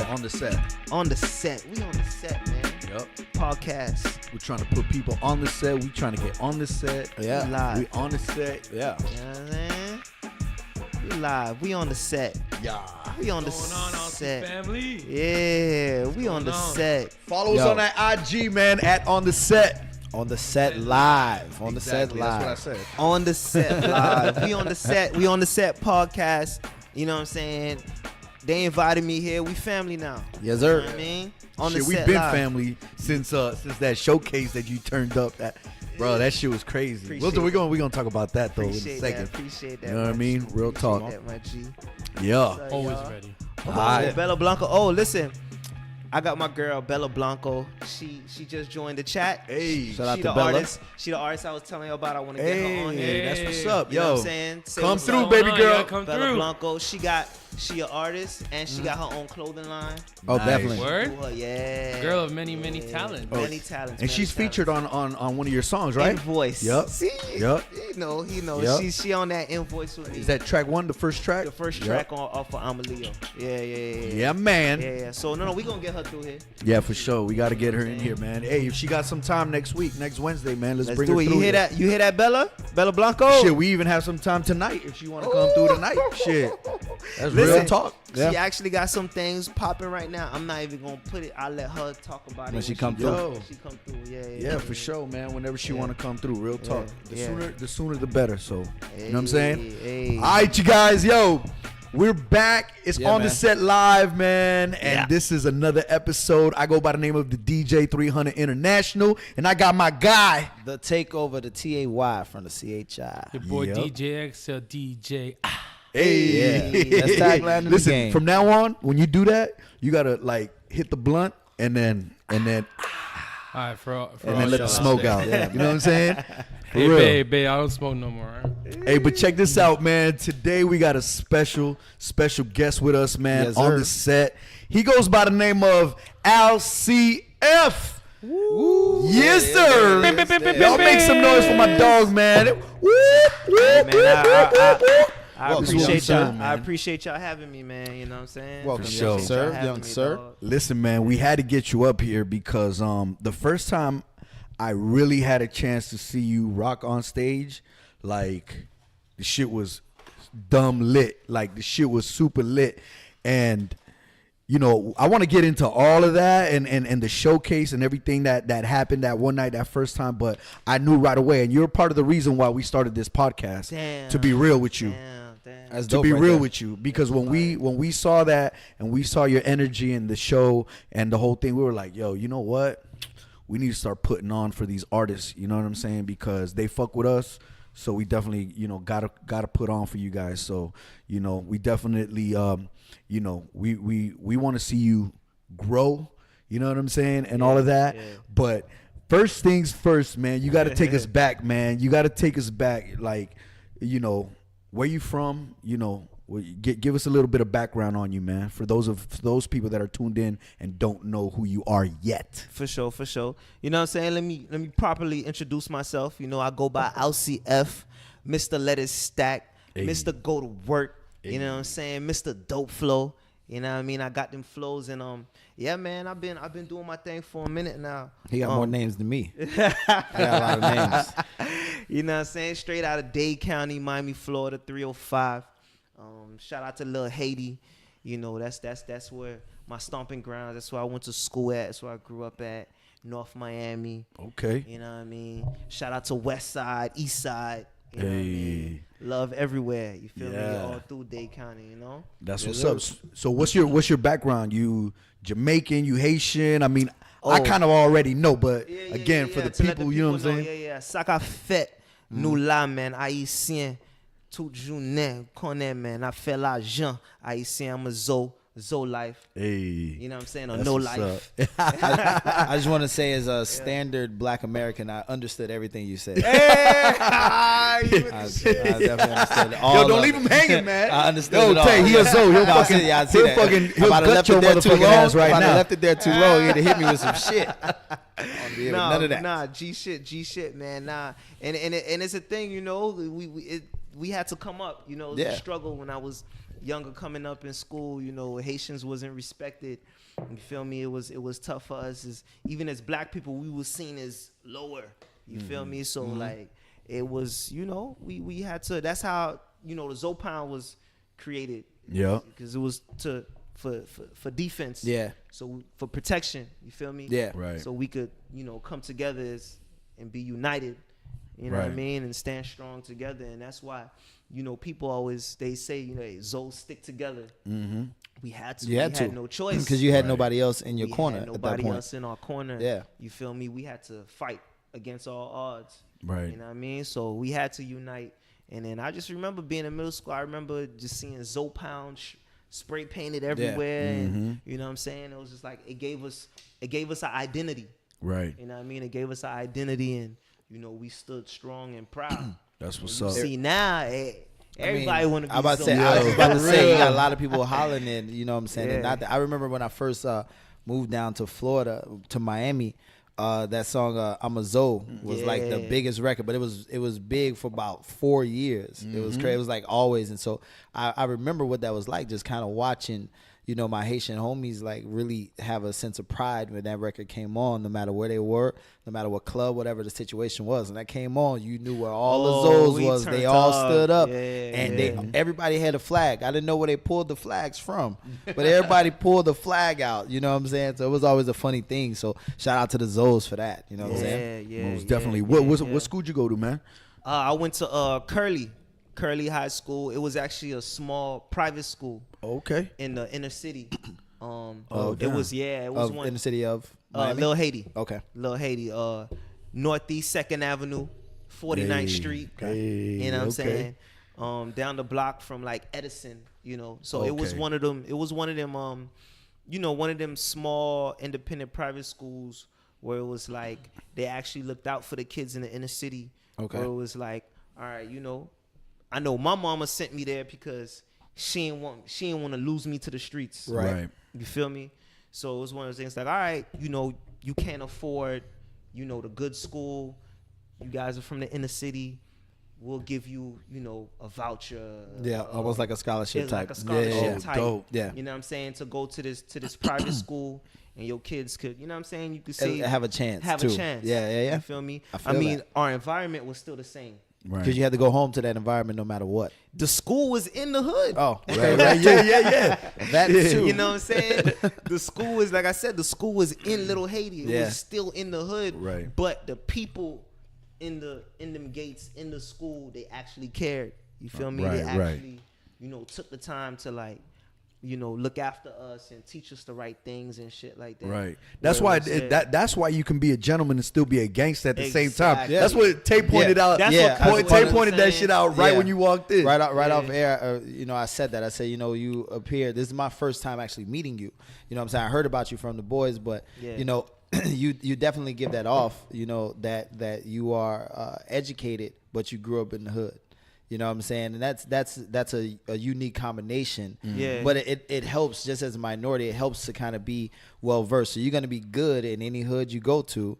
On the set. On the set. We on the set, man. Yep. Podcast. We're trying to put people on the set. We trying to get on the set. Yeah. We live. We on the set. Yeah. You know what I'm saying? We live. We on the set. Yeah. We on the What's going on, Alce set. family? Yeah. We on the set. Follow us on that IG, man, at On the Set. On the set live. On the set Exactly, live. That's what I said. On the set live. We on the set. We on the set podcast. You know what I'm saying? They invited me here. We family now. Yes, You sir. know what I mean? On Shit, the we've set been live. family since that showcase that you turned up. Bro, that shit was crazy. We're gonna talk about that though in a second. Appreciate that. You know what I mean? Real talk. That, my G. Yeah. Always ready. Oh, Bella Blanco. Oh, listen. I got my girl Bella Blanco. She just joined the chat. Hey, shout out She to the Bella. artist. She the artist I was telling you about. I want to get her on here. Hey, that's what's up, You know yo. what I'm saying? Say Come what's through, up. baby girl. Come Bella through. Blanco. She an artist and she got her own clothing line. Oh, Nice. definitely. Word? Ooh, yeah. Girl of many talents. Many talents. And many she's talents. featured on one of your songs, right? Invoice. Yup. See? Yup. He know. Yup. She on that Invoice with me. Is that track one, the first track? the first Yup. track off of Amaleo? Yeah. Yeah, man. Yeah. So no, we gonna get her through here. Yeah, for sure. We got to get her in here, man. Hey, if she got some time next Wednesday, man, let's bring do her it. through You hear here. that? You hear that, Bella? Bella Blanco. Shit, we even have some time tonight if she want to come through tonight. Shit, that's real Listen, talk. Yeah. She actually got some things popping right now. I'm not even gonna put it. I'll let her talk about it When she come through. When she come through. Yeah. Yeah, for sure, man. Whenever she Yeah. want to come through, real talk. Yeah. The sooner, the better. So, you know what I'm saying? Hey. All right, you guys, yo, we're back. It's Yeah, on the man. set live, man, and this is another episode. I go by the name of the DJ 300 International, and I got my guy. The takeover, the TAY from the CHI. Your boy Yep. DJ XL DJ. Hey, Yeah. That's tagline in the listen, game. from now on, when you do that, you gotta like hit the blunt and then All right, for let all the y'all smoke there. out. You know what I'm saying? For Hey, real. babe, I don't smoke no more. Right? Hey, but check this out, man. Today we got a special guest with us, man, Yes, on sir. the set. He goes by the name of Alce F. Yes, sir. Y'all make some noise for my dog, man. I Welcome, appreciate sir, y'all. man. I appreciate y'all having me, man. You know what I'm saying? Welcome, Appreciate young y'all sir, having young me, sir. dog. Listen, man, we had to get you up here because the first time I really had a chance to see you rock on stage, like the shit was dumb lit. Like the shit was super lit. And you know, I want to get into all of that and the showcase and everything that happened that one night, that first time, but I knew right away, and you're part of the reason why we started this podcast. Damn. To be real with you. Damn. That's To dope be right real there. with you, because when we saw that and we saw your energy in the show and the whole thing, we were like, yo, you know what? We need to start putting on for these artists. You know what I'm saying? Because they fuck with us. So we definitely, you know, gotta put on for you guys. So, you know, we definitely, you know, we want to see you grow. You know what I'm saying? And all of that. yeah. But first things first, man, you got to take us back, man. You got to take us back. Like, you know, where you from? You know, give us a little bit of background on you, man. For those people that are tuned in and don't know who you are yet. For sure. You know what I'm saying? Let me properly introduce myself. You know, I go by Alce F, Mr. Let It Stack, Hey. Mr. Go to Work. Hey. You know what I'm saying? Mr. Dope Flow. You know what I mean? I got them flows and yeah, man, I've been doing my thing for a minute now. He got more names than me. I got a lot of names. You know what I'm saying? Straight out of Dade County, Miami, Florida, 305. Shout out to Lil Haiti. You know, that's where my stomping grounds. That's where I went to school at. That's where I grew up at. North Miami. Okay. You know what I mean? Shout out to West Side, East Side. You know what I Hey. mean? Love everywhere. You feel me? Yeah. All through Dade County, you know? That's Yes, what's sir. up. So what's your background? You Jamaican? You Haitian? I mean, I Oh. kind of already know, but Yeah, again, for the to let people, you know what I'm saying? Yeah. Saka fait, nous là, man, haïtien, tout journée, connaît, man, I fait l'argent, haïtien, I'm a Zo life. Hey. You know what I'm saying? Or That's no what's life. I just want to say, as a standard Black American, I understood everything you said. I definitely understood all Yo, don't of leave it. him hanging, man. I understood Yo, it all. Tay, he a Zo. He'll No, I fucking, see- yeah, I see he'll that. fucking, If he'll I'd have gut left your it there too motherfucking long, ass right if I'd have now. left it there too long, he'd have hit me with some shit. None of that. Nah, G shit, man. Nah, and it's a thing, you know. We had to come up, you know. It was Yeah. a struggle when I was younger coming up in school, you know, Haitians wasn't respected. You feel me? It was tough for us. Even as black people, we was seen as lower. You feel me? So like it was, you know, we had to. That's how, you know, the Zopound was created. Yeah. Because it was for defense. Yeah. So for protection. You feel me? Yeah. Right. So we could, you know, come together and be united. You know what I Right. mean? And stand strong together. And that's why, you know, people always, they say, you know, hey, Zoes stick together. Mm-hmm. We had to. You had we to. had no choice. Because you had Right. nobody else in your We corner had at that nobody point. else in our corner. Yeah. You feel me? We had to fight against all odds. Right. You know what I mean? So we had to unite. And then I just remember being in middle school. I remember just seeing Zopound spray painted everywhere. And you know what I'm saying? It was just like it gave us an identity. Right. You know what I mean? It gave us an identity, and you know we stood strong and proud. That's what's You up. See now, everybody want to be. I was Zoe. about to say, you got a lot of people hollering in, you know what I'm saying? And Yeah. not that, I remember when I first moved down to Florida, to Miami, that song I'm a Zoe was like the Yeah. biggest record, but it was big for about 4 years. It was crazy. It was like always. And so I remember what that was like, just kind of watching, you know, my Haitian homies like really have a sense of pride when that record came on, no matter where they were, no matter what club, whatever the situation was. And that came on, you knew where all the Zoes we was. They turned all up. stood up, Yeah, and yeah. everybody had a flag. I didn't know where they pulled the flags from, but everybody pulled the flag out. You know what I'm saying? So it was always a funny thing. So shout out to the Zoes for that. You know what I'm saying? Yeah, Most definitely. What school did you go to, man? I went to Curly High School. It was actually a small private school Okay. in the inner city. damn. It was In the city of Miami? Little Haiti. Okay. Little Haiti, Northeast 2nd Avenue, 49th Hey, Street. hey, You know what I'm okay. saying? Down the block from like Edison, you know. So it was Okay. one of them, you know, one of them small independent private schools where it was like they actually looked out for the kids in the inner city. Okay. Where it was like, all right, you know, I know my mama sent me there because she didn't want to lose me to the streets. Right. You feel me? So it was one of those things like, all right, you know, you can't afford, you know, the good school. You guys are from the inner city. We'll give you, you know, a voucher. Yeah, almost like a scholarship It's type. like a scholarship Yeah. type. dope. Yeah. You know what I'm saying? To go to this private school and your kids could, you know what I'm saying? You could say Have a chance, Have too. a chance. Yeah. You feel me? I feel mean, that. our environment was still the same. Right. Because you had to go home to that environment no matter what. The school was in the hood. Oh, okay. Right. Yeah. That too. You know what I'm saying? The school was, like I said, the school was in Little Haiti. It Yeah. was still in the hood. Right. But the people in them gates in the school, they actually cared. You feel me? They Right, right. actually, you know, took the time to like, you know, look after us and teach us the right things and shit like that. Right. That's why that's why you can be a gentleman and still be a gangster at the same time. Exactly. That's what Tay pointed out. That's Yeah. what Tay Cuz pointed was that saying. shit out right Yeah. when you walked in. Right Yeah. off air, you know, I said that. I said, you know, you appear. This is my first time actually meeting you. You know what I'm saying? I heard about you from the boys, but, Yeah. you know, you definitely give that off, you know, that you are educated, but you grew up in the hood. You know what I'm saying? And that's a unique combination. Yeah. But it helps, just as a minority, it helps to kind of be well versed. So you're gonna be good in any hood you go to,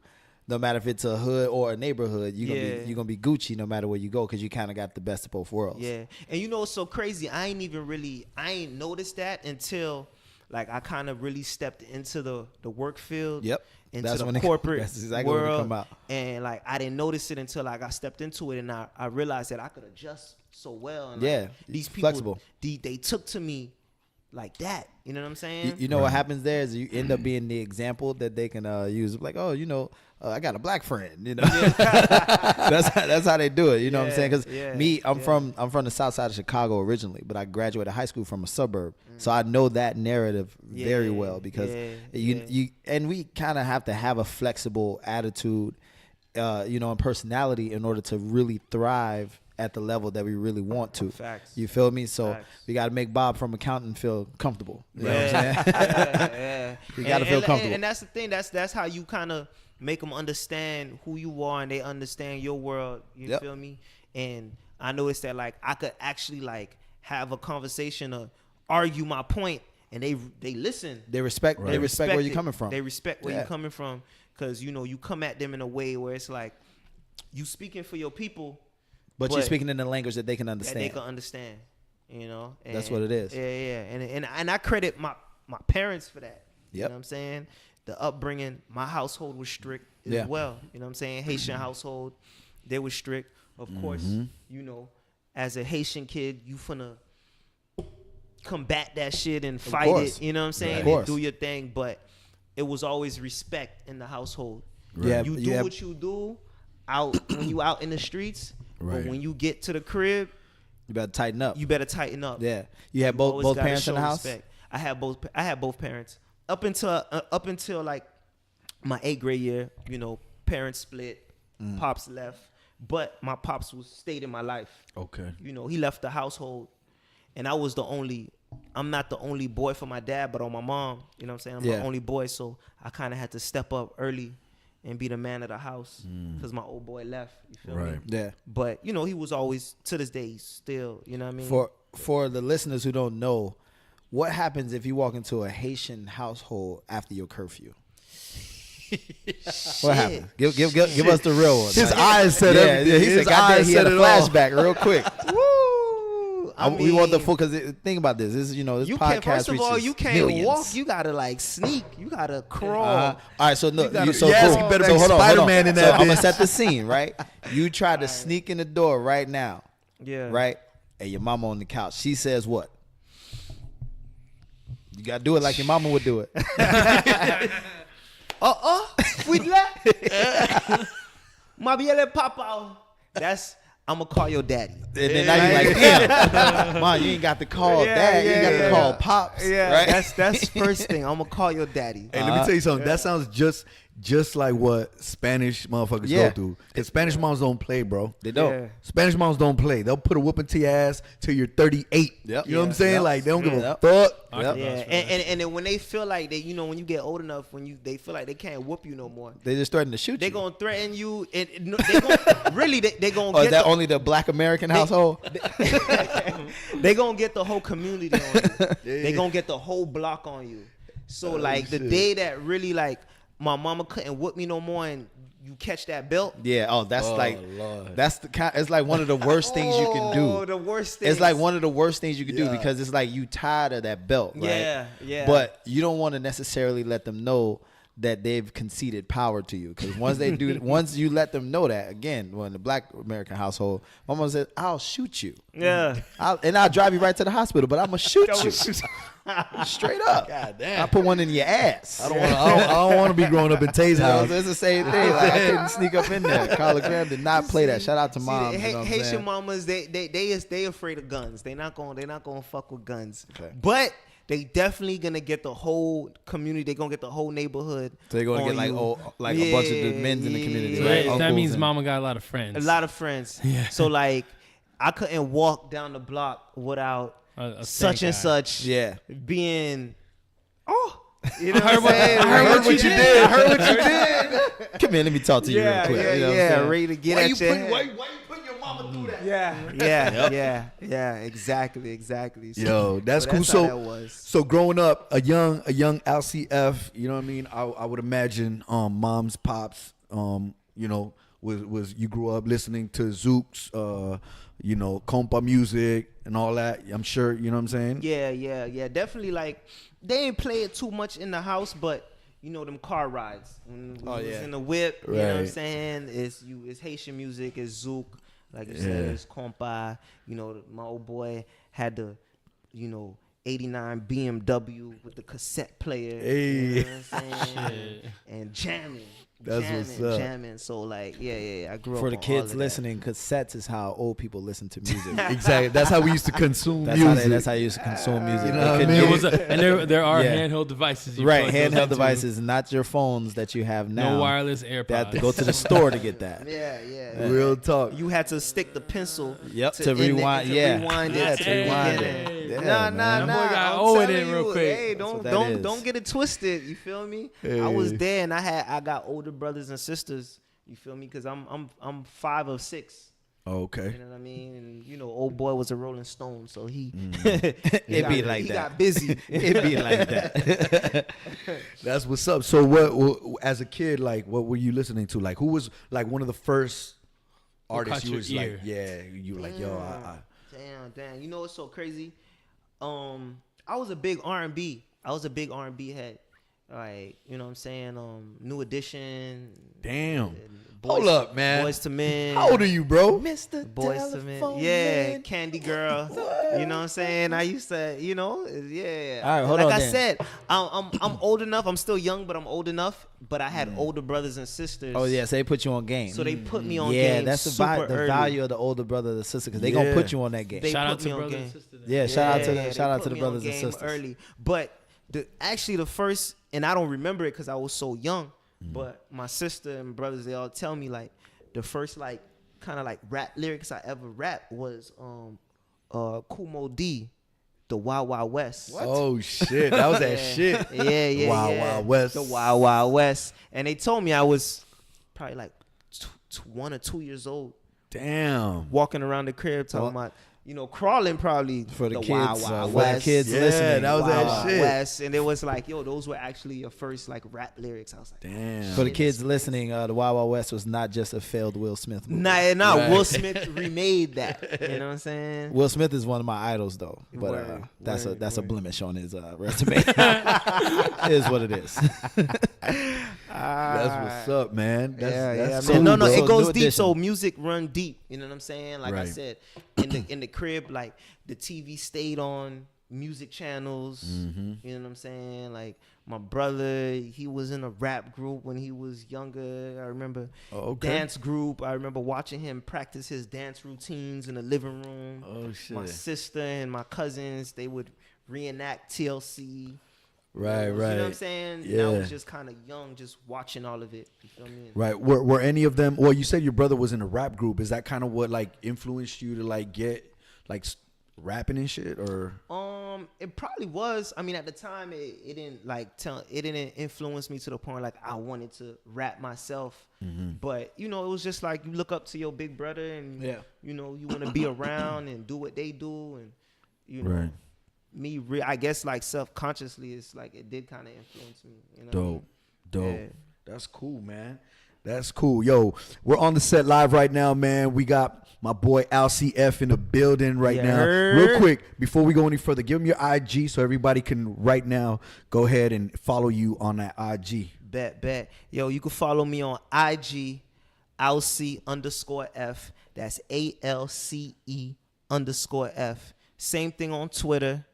no matter if it's a hood or a neighborhood. You're gonna be Gucci no matter where you go, because you kind of got the best of both worlds. Yeah. And you know what's so crazy? I ain't noticed that until like I kind of really stepped into the work field. Yep. Into That's the when it- corporate that's exactly when it world. come out. And like I didn't notice it until like I stepped into it, and I realized that I could adjust so well. And Yeah, like, these people, flexible. they took to me like that. You know what I'm saying? You know what happens there is you end up being the example that they can use. Like, oh, you know, I got a black friend. You know, that's how they do it. You know what I'm saying? Because I'm from the south side of Chicago originally, but I graduated high school from a suburb, so I know that narrative very well. Because you and we kind of have to have a flexible attitude, you know, and personality in order to really thrive at the level that we really want to. Facts. You feel me? So Facts. we got to make Bob from accounting feel comfortable. You know what I'm Yeah. saying? Yeah. You gotta feel comfortable. And that's the thing. That's how you kind of make them understand who you are, and they understand your world. You Yep. feel me? And I noticed that like I could actually like have a conversation or argue my point, and they listen. They respect. Right. They respect where you're it. coming from. They respect where Yeah. you're coming from, because you know you come at them in a way where it's like you speaking for your people, but you're speaking in a language that they can that understand. they can understand. You know, That's what it is. Yeah, and I credit my parents for that. You Yep. know what I'm saying? The upbringing, my household was strict as Yeah. well. You know what I'm saying? Haitian household, they were strict. Of course, you know, as a Haitian kid, you finna combat that shit and fight course. it. You know what I'm saying? Of And course. do your thing, but it was always respect in the household. Yeah, You do what you do out when you out in the streets, Right. but when you get to the crib, You better tighten up. you better tighten up. Yeah. You had Always both gotta parents in the show house? respect. I had both parents up until like my 8th grade year. You know, parents split, pops left, but my pops stayed in my life. Okay. You know, he left the household, and I was I'm not the only boy for my dad, but on my mom. You know what I'm saying? I'm Yeah. the only boy, so I kind of had to step up early and be the man of the house because my old boy left. You feel me? Right. Yeah. But you know, he was always, to this day, he's still. You know what I mean? For the listeners who don't know, what happens if you walk into a Haitian household after your curfew? What happens? Give us the real one. His Like, eyes said everything. Yeah, he His said, "Goddamn," eyes he had said a it all. flashback real quick. Woo! We want the full, because think about this. This is, this You podcast can't. First of all, reaches you can't millions. walk. You gotta like sneak. You gotta crawl. All right, so no, gotta- so yes, cool. you better so be hold on, Spider-Man in that So I'm gonna bitch. set the scene, right? You try to sneak in the door right now, Yeah. right? And your mama on the couch. She says what? You gotta do it like your mama would do it. We left. Mabiele Papa. I'm gonna call your daddy. And then now you're like, damn, Mom, you ain't got to call dad. You ain't got to call pops. Yeah, right? that's first thing. I'm gonna call your daddy. Hey, let me tell you something. That sounds just like what Spanish motherfuckers Yeah. go through. Because Spanish moms don't play, bro. They don't. Yeah. Spanish moms don't play. They'll put a whooping to your ass till you're 38. Yep. You know what I'm Yeah. saying? Yep. Like they don't give a Yep. fuck. I Yep. can Yeah, vouch for that. and then when they feel like they, when you get old enough, they feel like they can't whoop you no more, They just threatened to shoot they you. gonna threaten you, and they gonna really they gonna Or is get that only the black American household? they gonna get the whole community on you. They gonna get the whole block on you. So like the shit. day that really like my mama couldn't whoop me no more, and you catch that belt. Yeah. Oh, that's Lord. that's the kind. It's like one of the worst things you can Oh, do. the worst thing. It's like one of the worst things you can do Yeah. because it's like you tired of that belt, right? Yeah. But you don't want to necessarily let them know that they've conceded power to you, because once they do, once you let them know that, again, when the black American household, my mom said, "I'll shoot you, Yeah. I'll drive you right to the hospital, but I'm gonna shoot you straight up. God damn. I put one in your ass. I don't want to be growing up in Tay's You know, house. so it's the same thing. Like, I couldn't sneak up in there. Carla Graham did not play that. Shout out to See, mom. the You know what I'm Haitian saying? mamas, they afraid of guns. They not gonna fuck with guns. Okay. But they definitely gonna get the whole community. They gonna get the whole neighborhood. So they're gonna on get like you. a bunch of the men's in the community, Yeah. So right? that Uncles means and- mama got a lot of friends. A lot of friends. Yeah. So like, I couldn't walk down the block without A such and stank eye. such Yeah. being. Oh, you know what I'm what- saying? I heard what you did. I heard what you did. Come here, let me talk to you real quick. You know what I'm saying? Ready to get at you. Why you putting your mama through that? Yeah, exactly. So, Yo, that's but cool. That's how So, that was. so growing up, a young Alce F, you know what I mean? I would imagine moms, pops, was you grew up listening to Zook's, compa music and all that. I'm sure, you know what I'm saying? Yeah. Definitely, like, they ain't play it too much in the house, but them car rides. When we was in the whip, you know what I'm Right. saying? It's Haitian music, it's Zouk, like you said, it's compa. My old boy had the, 89 BMW with the cassette player. You know what I'm saying? And jamming. That's what's up. Jamming. So like, yeah. I grew up For the on all kids of listening, cassettes is how old people listen to music. Exactly. That's how we used to consume That's music. how you used to consume music. You They know what I couldn't mean? get It was and there are Yeah. handheld devices. You right, plug those handheld into. devices, not your phones that you have now. No wireless AirPods. They have to go to the store to get that. that. Yeah. Real talk. You had to stick the pencil. Yep, to to end it- rewind. to Yeah, rewind yeah, it. to to the rewind beginning. it. Yeah, Nah. man. That boy got I'm old with telling it real you, quick. Hey, That's what that don't is. get it twisted. You feel me? I was there, and I got older brothers and sisters. You feel me? Because I'm 5 of 6. Okay. You know what I mean? And old boy was a Rolling Stone, so he It be like he that. got busy. It be like that. That's what's up. So what as a kid, like what were you listening to? Like who was like one of the first artists caught you your was like, ear? yeah, you were like, yo, I Damn. You know what's so crazy? I was a big R&B. I was a big R&B head. Like, you know what I'm saying? New Edition. Damn. Hold up, man. Boys to Men. How old are you, bro? Mr. Boys to Men. Yeah, Candy Girl. You know what I'm saying? I used to, you know, yeah. All right, hold like on I then. said, I'm old enough. I'm still young, but I'm old enough. But I had older brothers and sisters. Oh yeah, so they put you on game. So they put me on yeah, game. that's the, super the early. value of the older brother or the sister because they gonna put you on that game. They Shout put out to me on brothers game. and sisters. Yeah, shout out to they the put me on brothers and game sisters. early. But actually the first, and I don't remember it because I was so young. But my sister and brothers, they all tell me like the first like kind of like rap lyrics I ever rapped was Kumo D, the Wild Wild West. Oh shit, that was that shit. Yeah. Wild Wild West. The Wild Wild West. And they told me I was probably like 1 or 2 years old, Damn. walking around the crib talking about, you know, crawling probably For the kids, Wild Wild for the West. kids Yeah, listening. that was Wild that Wild shit. West. And it was like, yo, those were actually your first like rap lyrics. I was like, Damn. For the kids listening, the Wild Wild West was not just a failed Will Smith movie. nah, Right. Will Smith remade that. You know what I'm saying? Will Smith is one of my idols, though. But Word, that's word, a word. blemish on his resume. It is what it is. That's what's up, man. That's man. cool, No, bro. it goes New deep. edition. So music run deep. You know what I'm saying? Like I Right. said, in the crib, like the TV stayed on music channels. Mm-hmm. You know what I'm saying? Like my brother, he was in a rap group when he was younger. I remember Oh, okay. dance group. I remember watching him practice his dance routines in the living room. Oh shit. My sister and my cousins, they would reenact TLC. Right, You know what I'm right. saying? Yeah. And I was just kind of young, just watching all of it. You feel me? Right. Were any of them? Well, you said your brother was in a rap group. Is that kind of what like influenced you to like get like rapping and shit, or? It probably was. I mean, at the time, it didn't like it didn't influence me to the point like I wanted to rap myself. But you know, it was just like you look up to your big brother, and you know, you want to be around and do what they do, and you know. Right. Me, I guess, like self-consciously, it's like it did kind of influence me. You know what I mean? Dope. Yeah. That's cool, man. That's cool. Yo, we're on the set live right now, man. We got my boy Alce F in the building right You now. heard? Real quick, before we go any further, give them your IG so everybody can right now go ahead and follow you on that IG. Bet. Yo, you can follow me on IG, Alce_F. That's ALCE_F. Same thing on Twitter,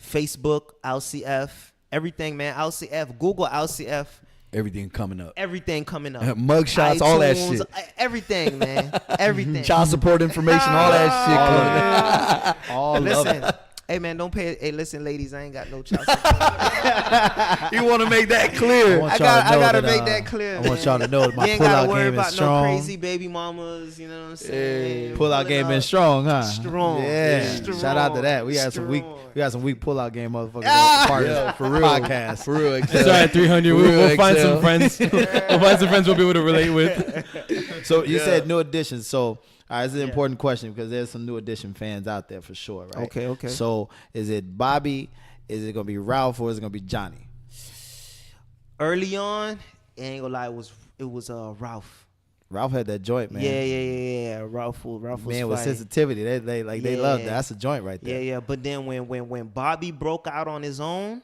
Facebook, Alce F. Everything, man. Alce F. Google Alce F. Everything coming up. Everything coming up. Mugshots, all that iTunes, shit. Everything, man. Everything. Child support information, all that shit coming up. All of Listen. it. Hey man, don't pay. Hey, listen, ladies, I ain't got no child support. You want to make that clear. want I y'all to know gotta that, make that clear. I want y'all to know that my you ain't gotta pullout worry game is about strong. no crazy baby mamas. You know what I'm saying? Pullout game been strong, huh? Strong. Yeah. Strong. Shout out to that. We had some weak. Strong. We got some weak pullout game motherfuckers. Ah! Part Yeah, of for the real. podcast. For real. It's all right, 300. For real, We'll find Excel. some friends. We'll find some friends we'll be able to relate with. So you said new additions. So this is an important question because there's some new edition fans out there for sure, right? Okay. So is it Bobby? Is it gonna be Ralph or is it gonna be Johnny? Early on, ain't gonna lie, it was Ralph. Ralph had that joint, man. Yeah. Ralph was Man with fire. sensitivity. They love that. That's a joint right there. Yeah. But then when Bobby broke out on his own,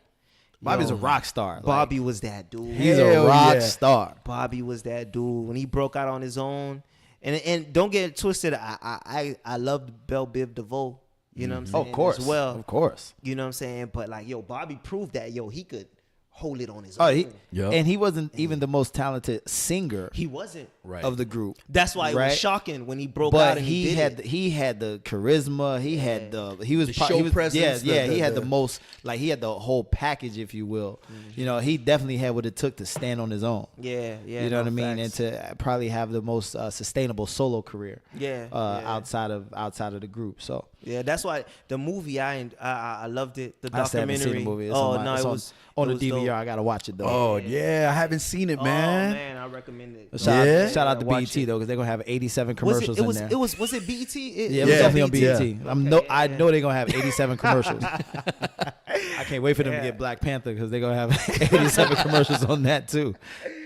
Bobby's yo, a rock star. Like, Bobby was that dude. he's Hell a rock yeah. star. Bobby was that dude when he broke out on his own. And don't get it twisted. I loved Belle Biv DeVoe. You know what I'm saying? Of course. As well. Of course. You know what I'm saying? But like, yo, Bobby proved that he could hold it on his Oh, own. Yup. and he wasn't even the most talented singer He wasn't. Right. of the group. That's why it Right. was shocking when he broke out But and he did had it. he had the charisma. He had the he was The pro- show he was, presence, Yeah, the- he had the- the most like he had the whole package, if you will. You know, he definitely had what it took to stand on his own. Yeah. You know what I mean, facts. and to probably have the most sustainable solo career. Yeah. Outside of the group. So Yeah, that's why the movie I loved it. The I still haven't documentary. seen the movie. It's oh on my, no, it's it on, was on it the was DVR. dope. I gotta watch it though. Oh yeah, I haven't seen it, Oh man. man, I recommend it. Yeah? Shout out to Watch BET it. though, because they're gonna have 87 Was commercials it was in there. was it BET? Yeah, it was Yeah. definitely on BET. BET. I know they're gonna have 87 commercials. Yeah. I can't wait for them to get Black Panther because they're gonna have 87 commercials on that too.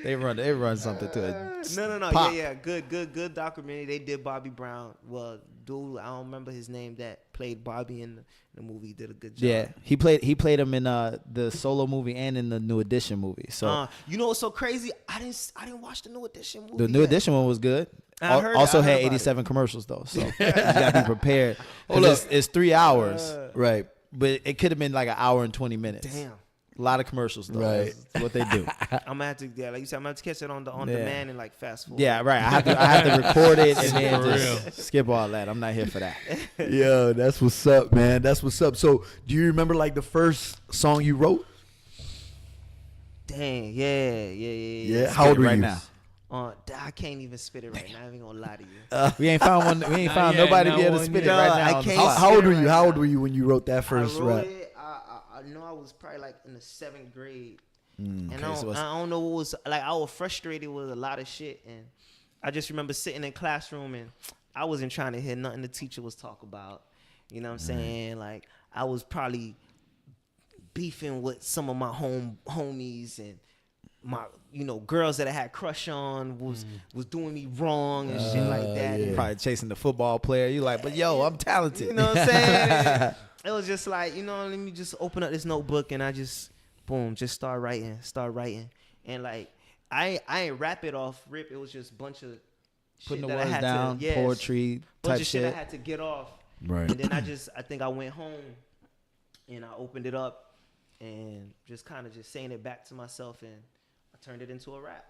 They run something to it. No. Pop. Yeah. Good documentary. They did Bobby Brown. Well, dude, I don't remember his name, that played Bobby in the movie, did a good job. Yeah, he played him in the Solo movie and in the New Edition movie. So you know what's so crazy? I didn't watch the New Edition movie. the New yet. Edition one was good. I heard Also about had it. 87 commercials though, so you gotta be prepared. It's 3 hours, Right. but it could have been like an hour and 20 minutes. Damn. A lot of commercials though. Right. That's what they do. I'm gonna have to, like you said, I'm gonna have to catch it on demand and like fast forward. Yeah, right. I have to record it and then For just skip all that. I'm not here for that. Yeah, that's what's up, man. That's what's up. So, do you remember like the first song you wrote? Dang, yeah. How old were right you? now? I can't even spit it right now. I ain't gonna lie to you. We ain't found one. We ain't found yet, nobody not to be able to one spit it yet. right No, now. I on the can't. spot. How old were Right you? How now. old were you when you wrote that first I wrote rap? it. I know I was probably like in the 7th grade, Mm, and okay, so it's- I don't know what was like. I was frustrated with a lot of shit, and I just remember sitting in classroom and I wasn't trying to hear nothing the teacher was talking about. You know what I'm saying? Like I was probably beefing with some of my homies and my girls that I had crush on was doing me wrong and shit like that. yeah. And, Probably chasing the football player. You like, but yo, I'm talented. you know what I'm saying? It was just like, let me just open up this notebook and I just, boom, just start writing. And like, I ain't rap it off rip. It was just a bunch of Putting shit the that I words had down, to, yes, poetry bunch type of shit I shit. had to get off. Right. And then I think I went home and I opened it up and just kind of just saying it back to myself and I turned it into a rap.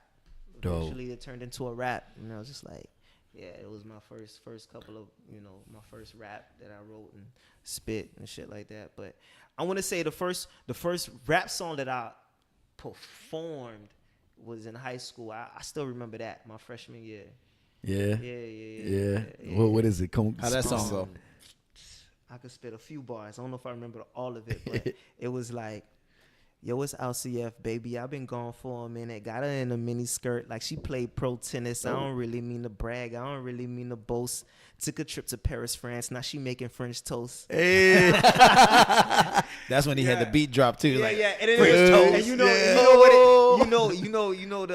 Dope. Eventually it turned into a rap and I was just like, yeah, it was my first couple of, my first rap that I wrote and spit and shit like that. But I want to say the first rap song that I performed was in high school. I still remember that, my freshman year. Yeah. Yeah. What is it? How that song go? I could spit a few bars. I don't know if I remember all of it, but it was like, yo, it's Alce F, baby. I've been gone for a minute. Got her in a mini skirt like she played pro tennis. I don't really mean to brag. I don't really mean to boast. Took a trip to Paris, France. Now she making French toast. Hey. That's when he had the beat drop too. Like, And then French toast. and you know what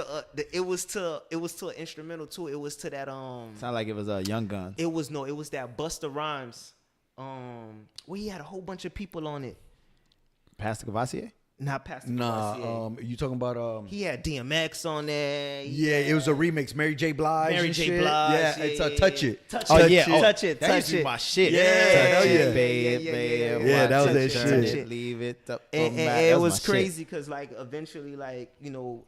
it was to an instrumental too. It was to that sound like it was a Young Gun. it was that Busta Rhymes where he had a whole bunch of people on it. Pastor Cavassier? Not Pastor Nah. Cavassier. You talking about He had DMX on there. Yeah, it was a remix. Mary J. Blige. Mary and J. shit. Blige. Yeah, it's a touch it. Touch Oh, it. yeah. Oh, Touch it. That Touch used to be it. my shit. Yeah, Touch hell it, yeah. babe, Yeah, babe. yeah, that was Watch that it, shit. turn it, leave it. Up, And come back. it That was my shit. crazy because like eventually like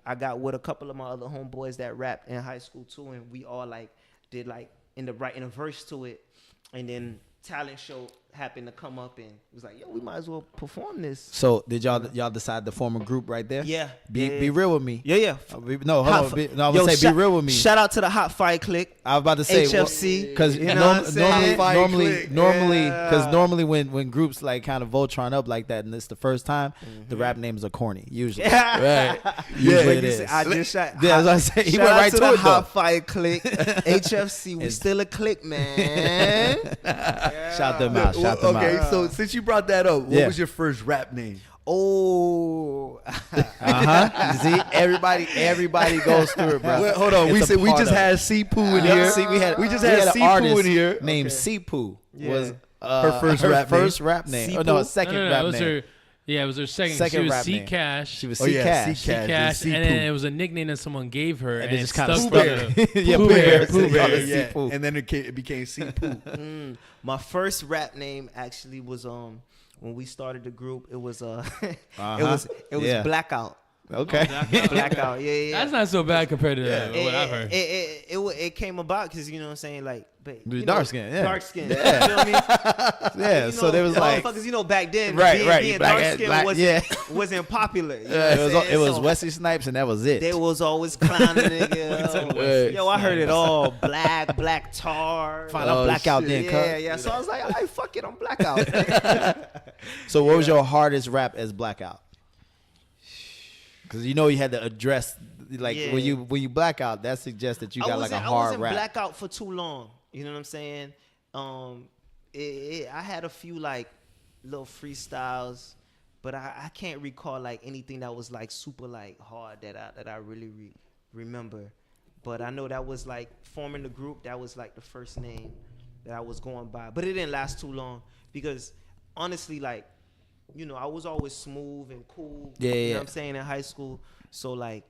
I got with a couple of my other homeboys that rapped in high school too, and we all like did like in a verse to it, and then talent show happened to come up and was like, yo, we might as well perform this. So did y'all decide to form a group right there? Yeah. Be real with me. Yeah. No, Hot hold on. fi- No, I'm Yo, gonna say be real with me. Shout out to the Hot Fire Click. I was about to say HFC, because you know what I'm saying? normally when groups like kind of Voltron up like that and it's the first time, the rap names are corny usually. Right. Usually Like it you is. said, I just shot. Yeah, as I say, he shout went out right to to the it, Hot though. Fire Click. HFC, we still a click, man. Shout them out. Shout them Okay, out. so since you brought that up, what Yeah. was your first rap name? Oh. See, everybody goes through it, bro. Well, hold on, It's a we part just of it. had C Poo in Yeah, here. see, we had an an artist in here. named Sipu. Was Her first rap name. first rap name. Oh, no, a second No, rap it was name. her. Yeah, it was her second. Second She was rap C name. Cash. She was Oh, C yeah, Cash. C Cash. Cash, C and then Poo. it was a nickname that someone gave her, And and it it just stuck kinda to stuck. her. Yeah, Pooh Pooh Bear, Bear. Pooh They call Bear. it Yeah, C-Poo. and then it became C Poo. My first rap name actually was when we started the group, it was it was Yeah. Blackout. Okay. Blackout. Yeah. That's not so bad compared to what I've heard. It came about because you know what I'm saying, like, but You you dark know, skin, yeah. dark skin. You know what I mean? Yeah, You so they was know, like, motherfuckers, back then, Right, being, right, being black- dark skin black- wasn't, yeah. wasn't popular. You know it what was I'm saying? it was So Wesley Snipes and that was it. they was always clowning nigga. Yo, I heard it all. Black tar. Find out blackout then, cut. Yeah. So I was like, all right, fuck it, I'm blackout. So what was your hardest rap as Blackout? Because you had to address like Yeah. when you blackout, that suggests that you got like a I hard wasn't rap. blackout for too long. You know what I'm saying? I had a few like little freestyles, but I can't recall like anything that was like super like hard that I really remember. But I know that was like forming the group. That was like the first name. that I was going by. But it didn't last too long because honestly, like, you know, I was always smooth and cool. Yeah, you know yeah. what I'm saying, in high school. So like,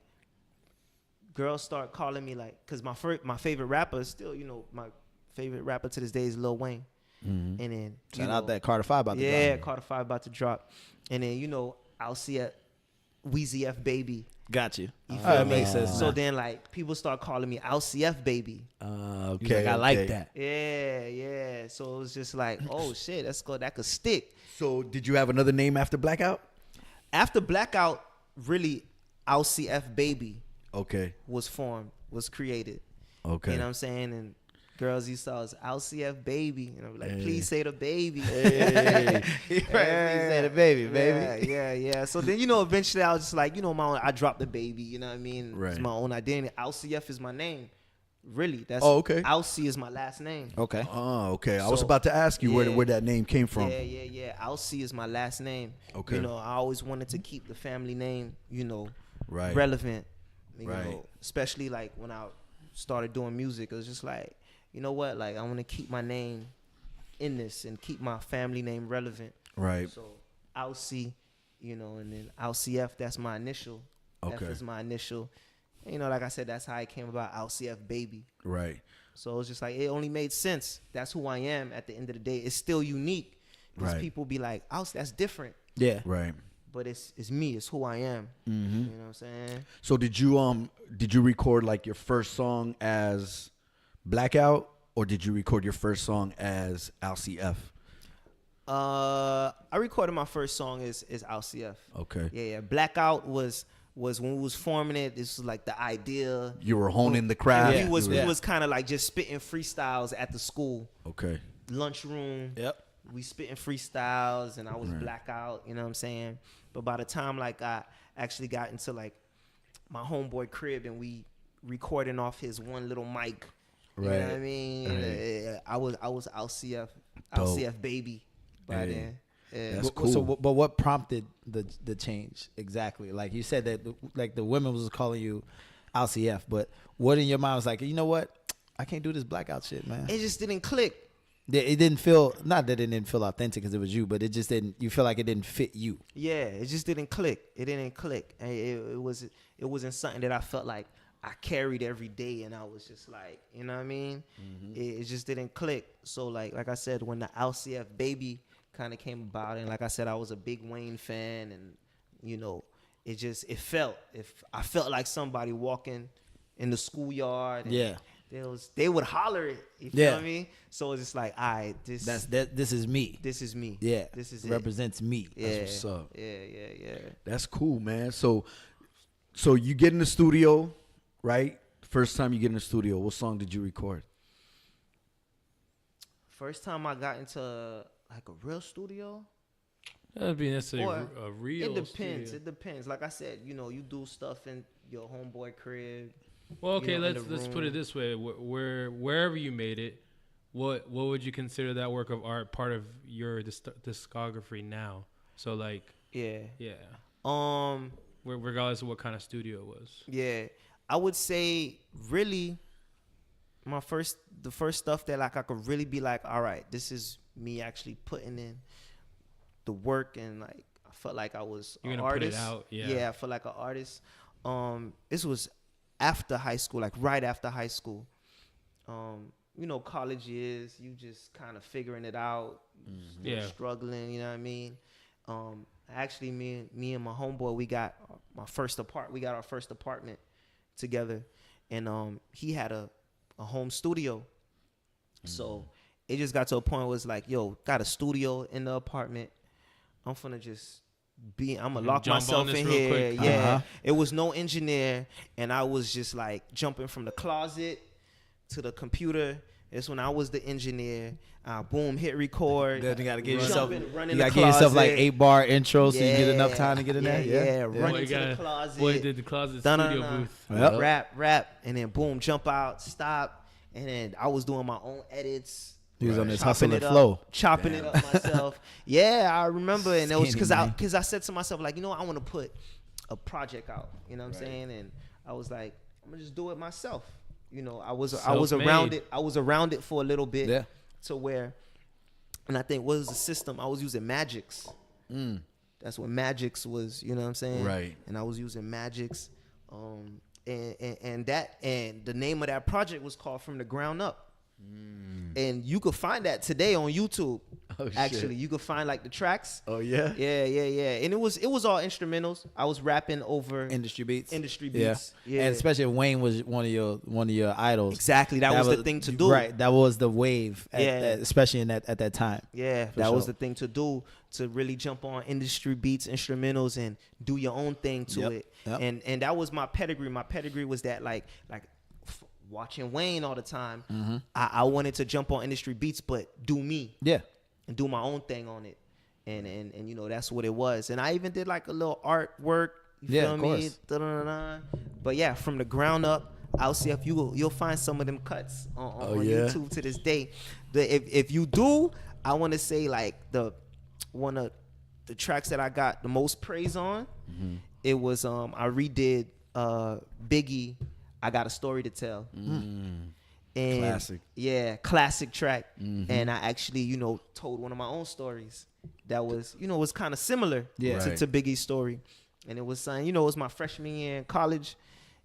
girls start calling me like, cause my favorite rapper is still, you know, my favorite rapper to this day is Lil Wayne. And then Shout out that Carter 5 about to yeah, drop. Carter 5 about to drop. And then, you know, Alce F, Weezy F baby. Got you. You feel That me? makes sense. So then like people start calling me Alce F baby. Okay, I like that. Yeah. So it was just like, oh shit, let's go. That could stick. So did you have another name after Blackout? After Blackout, really, Alce F baby Okay. was created. Okay. You know what I'm saying? And girls used to always Alce F baby. And I'm like, please say the baby. Hey. Please say the baby, baby. Yeah. So then, you know, eventually I was just like, you know, I dropped the baby. You know what I mean? Right. It's my own identity. Alce F is my name. Really? That's okay. Alce is my last name. Okay. Oh, okay. I was So, about to ask you yeah. where that name came from. Yeah. Alce is my last name. Okay. You know, I always wanted to keep the family name, you know, Right. relevant. You Right. know, especially like when I started doing music, it was just like, you know what? Like, I want to keep my name in this and keep my family name relevant. Right. So Alce, you know, and then Alce F, that's my initial. Okay. F is my initial. And, you know, like I said, that's how it came about, Alce F baby. Right. So it was just like, it only made sense. That's who I am at the end of the day. It's still unique. Because Right. people be like, Alce, that's different. Yeah. Right. But it's me. It's who I am. Mm-hmm. You know what I'm saying? So did you record like your first song as Blackout, or did you record your first song as Alce F? I recorded my first song as Alce F. Okay. Yeah. Blackout was when we was forming it. This was like the idea. You were honing the craft. We was Yeah. kind of like just spitting freestyles at the school Okay. lunchroom. Yep. We spitting freestyles, and I was Blackout. You know what I'm saying? But by the time like I actually got into like my homeboy crib and we recording off his one little mic. You know what I Right. mean? Right. I was Alce F, Dope. Alce F baby by Hey. then. Yeah. That's So, cool. but what prompted the change exactly? Like you said that, like the women was calling you Alce F, but what in your mind was like, you know what? I can't do this Blackout shit, man. It just didn't click. It didn't feel, not that it didn't feel authentic because it was you, but it just didn't. You feel like it didn't fit you. Yeah, it just didn't click. It didn't click. And it wasn't something that I felt like I carried every day, and I was just like, you know what I mean? It just didn't click. So like I said, when the Alce F baby kind of came about, and like I said, I was a big Wayne fan, and you know, I felt like somebody walking in the schoolyard. And Yeah. they would holler it. You feel me? So it's just like, all right, this This is me. this is me. Yeah. This is represents me. Yeah. what's up. Yeah. That's cool, man. So you get in the studio, right? First time you get in the studio, what song did you record? First time I got into like a real studio. That'd be necessarily Or a real. It depends. studio. It depends. Like I said, you know, you do stuff in your homeboy crib. Well, okay, you know, in let's the put it room. this way: wherever you made it, what would you consider that work of art part of your discography now? So like, Yeah. yeah, regardless of what kind of studio it was. Yeah. I would say really the first stuff that like I could really be like, all right, this is me actually putting in the work, and like I felt like I was You're an gonna put it artist. out, yeah. Yeah, I felt like an artist. This was after high school, like right after high school. You know, college years, you just kind of figuring it out, still Yeah. struggling, you know what I mean? Actually, me and my homeboy, we got our first apartment together, and he had a home studio. So it just got to a point where it's like, yo, got a studio in the apartment. I'm gonna lock Jump on myself this in real here. quick. Yeah. It was no engineer, and I was just like jumping from the closet to the computer. It's when I was the engineer. Boom, hit record. Then you gotta give Jumping, yourself, run you in the gotta give yourself like closet. 8-bar intro so you get enough Yeah. time to get in there. Yeah, run Boy, into the got- closet. Boy did the closet Dun-dun-dun. studio booth. Yep. Rap, and then boom, jump out, stop, and then I was doing my own edits. He was on this chopping hustle and it up, flow. chopping it up myself. Yeah, I remember, and it was Skinny, man. because I said to myself like, you know, I want to put a project out. You know what I'm saying? And I was like, I'm gonna just do it myself. You know, I was Self-made. around it. I was around it for a little bit. Yeah. to where, and I think what was the system? I was using Magix. That's what Magix was, you know what I'm saying? Right. And I was using Magix. And the name of that project was called From the Ground Up. And you could find that today on YouTube. Oh, shit. Actually, you could find like the tracks. Oh yeah. Yeah. And it was all instrumentals. I was rapping over Industry beats. Yeah. And especially if Wayne was one of your idols. Exactly. That was the thing to do. Right. That was the wave. Especially at that time. Yeah. That was the thing to do, to really jump on industry beats, instrumentals, and do your own thing to it. Yep. And that was my pedigree. My pedigree was that like watching Wayne all the time. I wanted to jump on industry beats, but do me. Yeah. And do my own thing on it. And you know, that's what it was. And I even did like a little artwork. You feel me? Da-da-da-da. But yeah, From the Ground Up, Alce F, you'll find some of them cuts on YouTube to this day. If you do, I want to say like one of the tracks that I got the most praise on, it was I redid Biggie, I Got a Story to Tell. And classic. Yeah, classic track. And I actually, you know, told one of my own stories that was, you know, was kind of similar to Biggie's story. And it was, you know, it was my freshman year in college.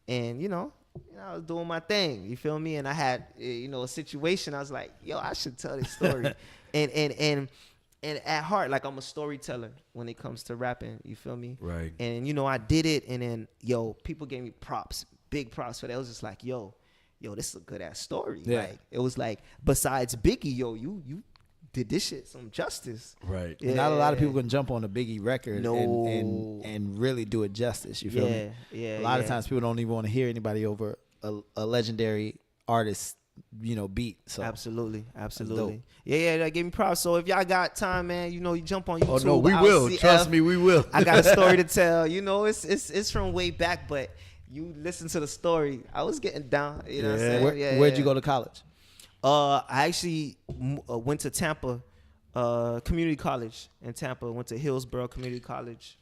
And, you know, I was doing my thing. You feel me? And I had, you know, a situation. I was like, yo, I should tell this story. and at heart, like, I'm a storyteller when it comes to rapping. You feel me? Right. And, you know, I did it. And then, yo, people gave me props, big props for that. It was just like, yo, this is a good ass story. Yeah. Like, it was like, besides Biggie, yo, you did this shit some justice. Right. Yeah. Not a lot of people can jump on a Biggie record No. and really do it justice. You feel me? Yeah. A lot of times people don't even want to hear anybody over a legendary artist, you know, beat. So Absolutely. dope. Yeah, that gave me props. So if y'all got time, man, you know, you jump on YouTube. Oh no, we will. Alce Trust F. me, we will. I got a story to tell. You know, it's from way back, but you listen to the story. I was getting down. You know what I'm saying? Where'd you go to college? I actually went to Tampa, community college in Tampa. Went to Hillsborough Community College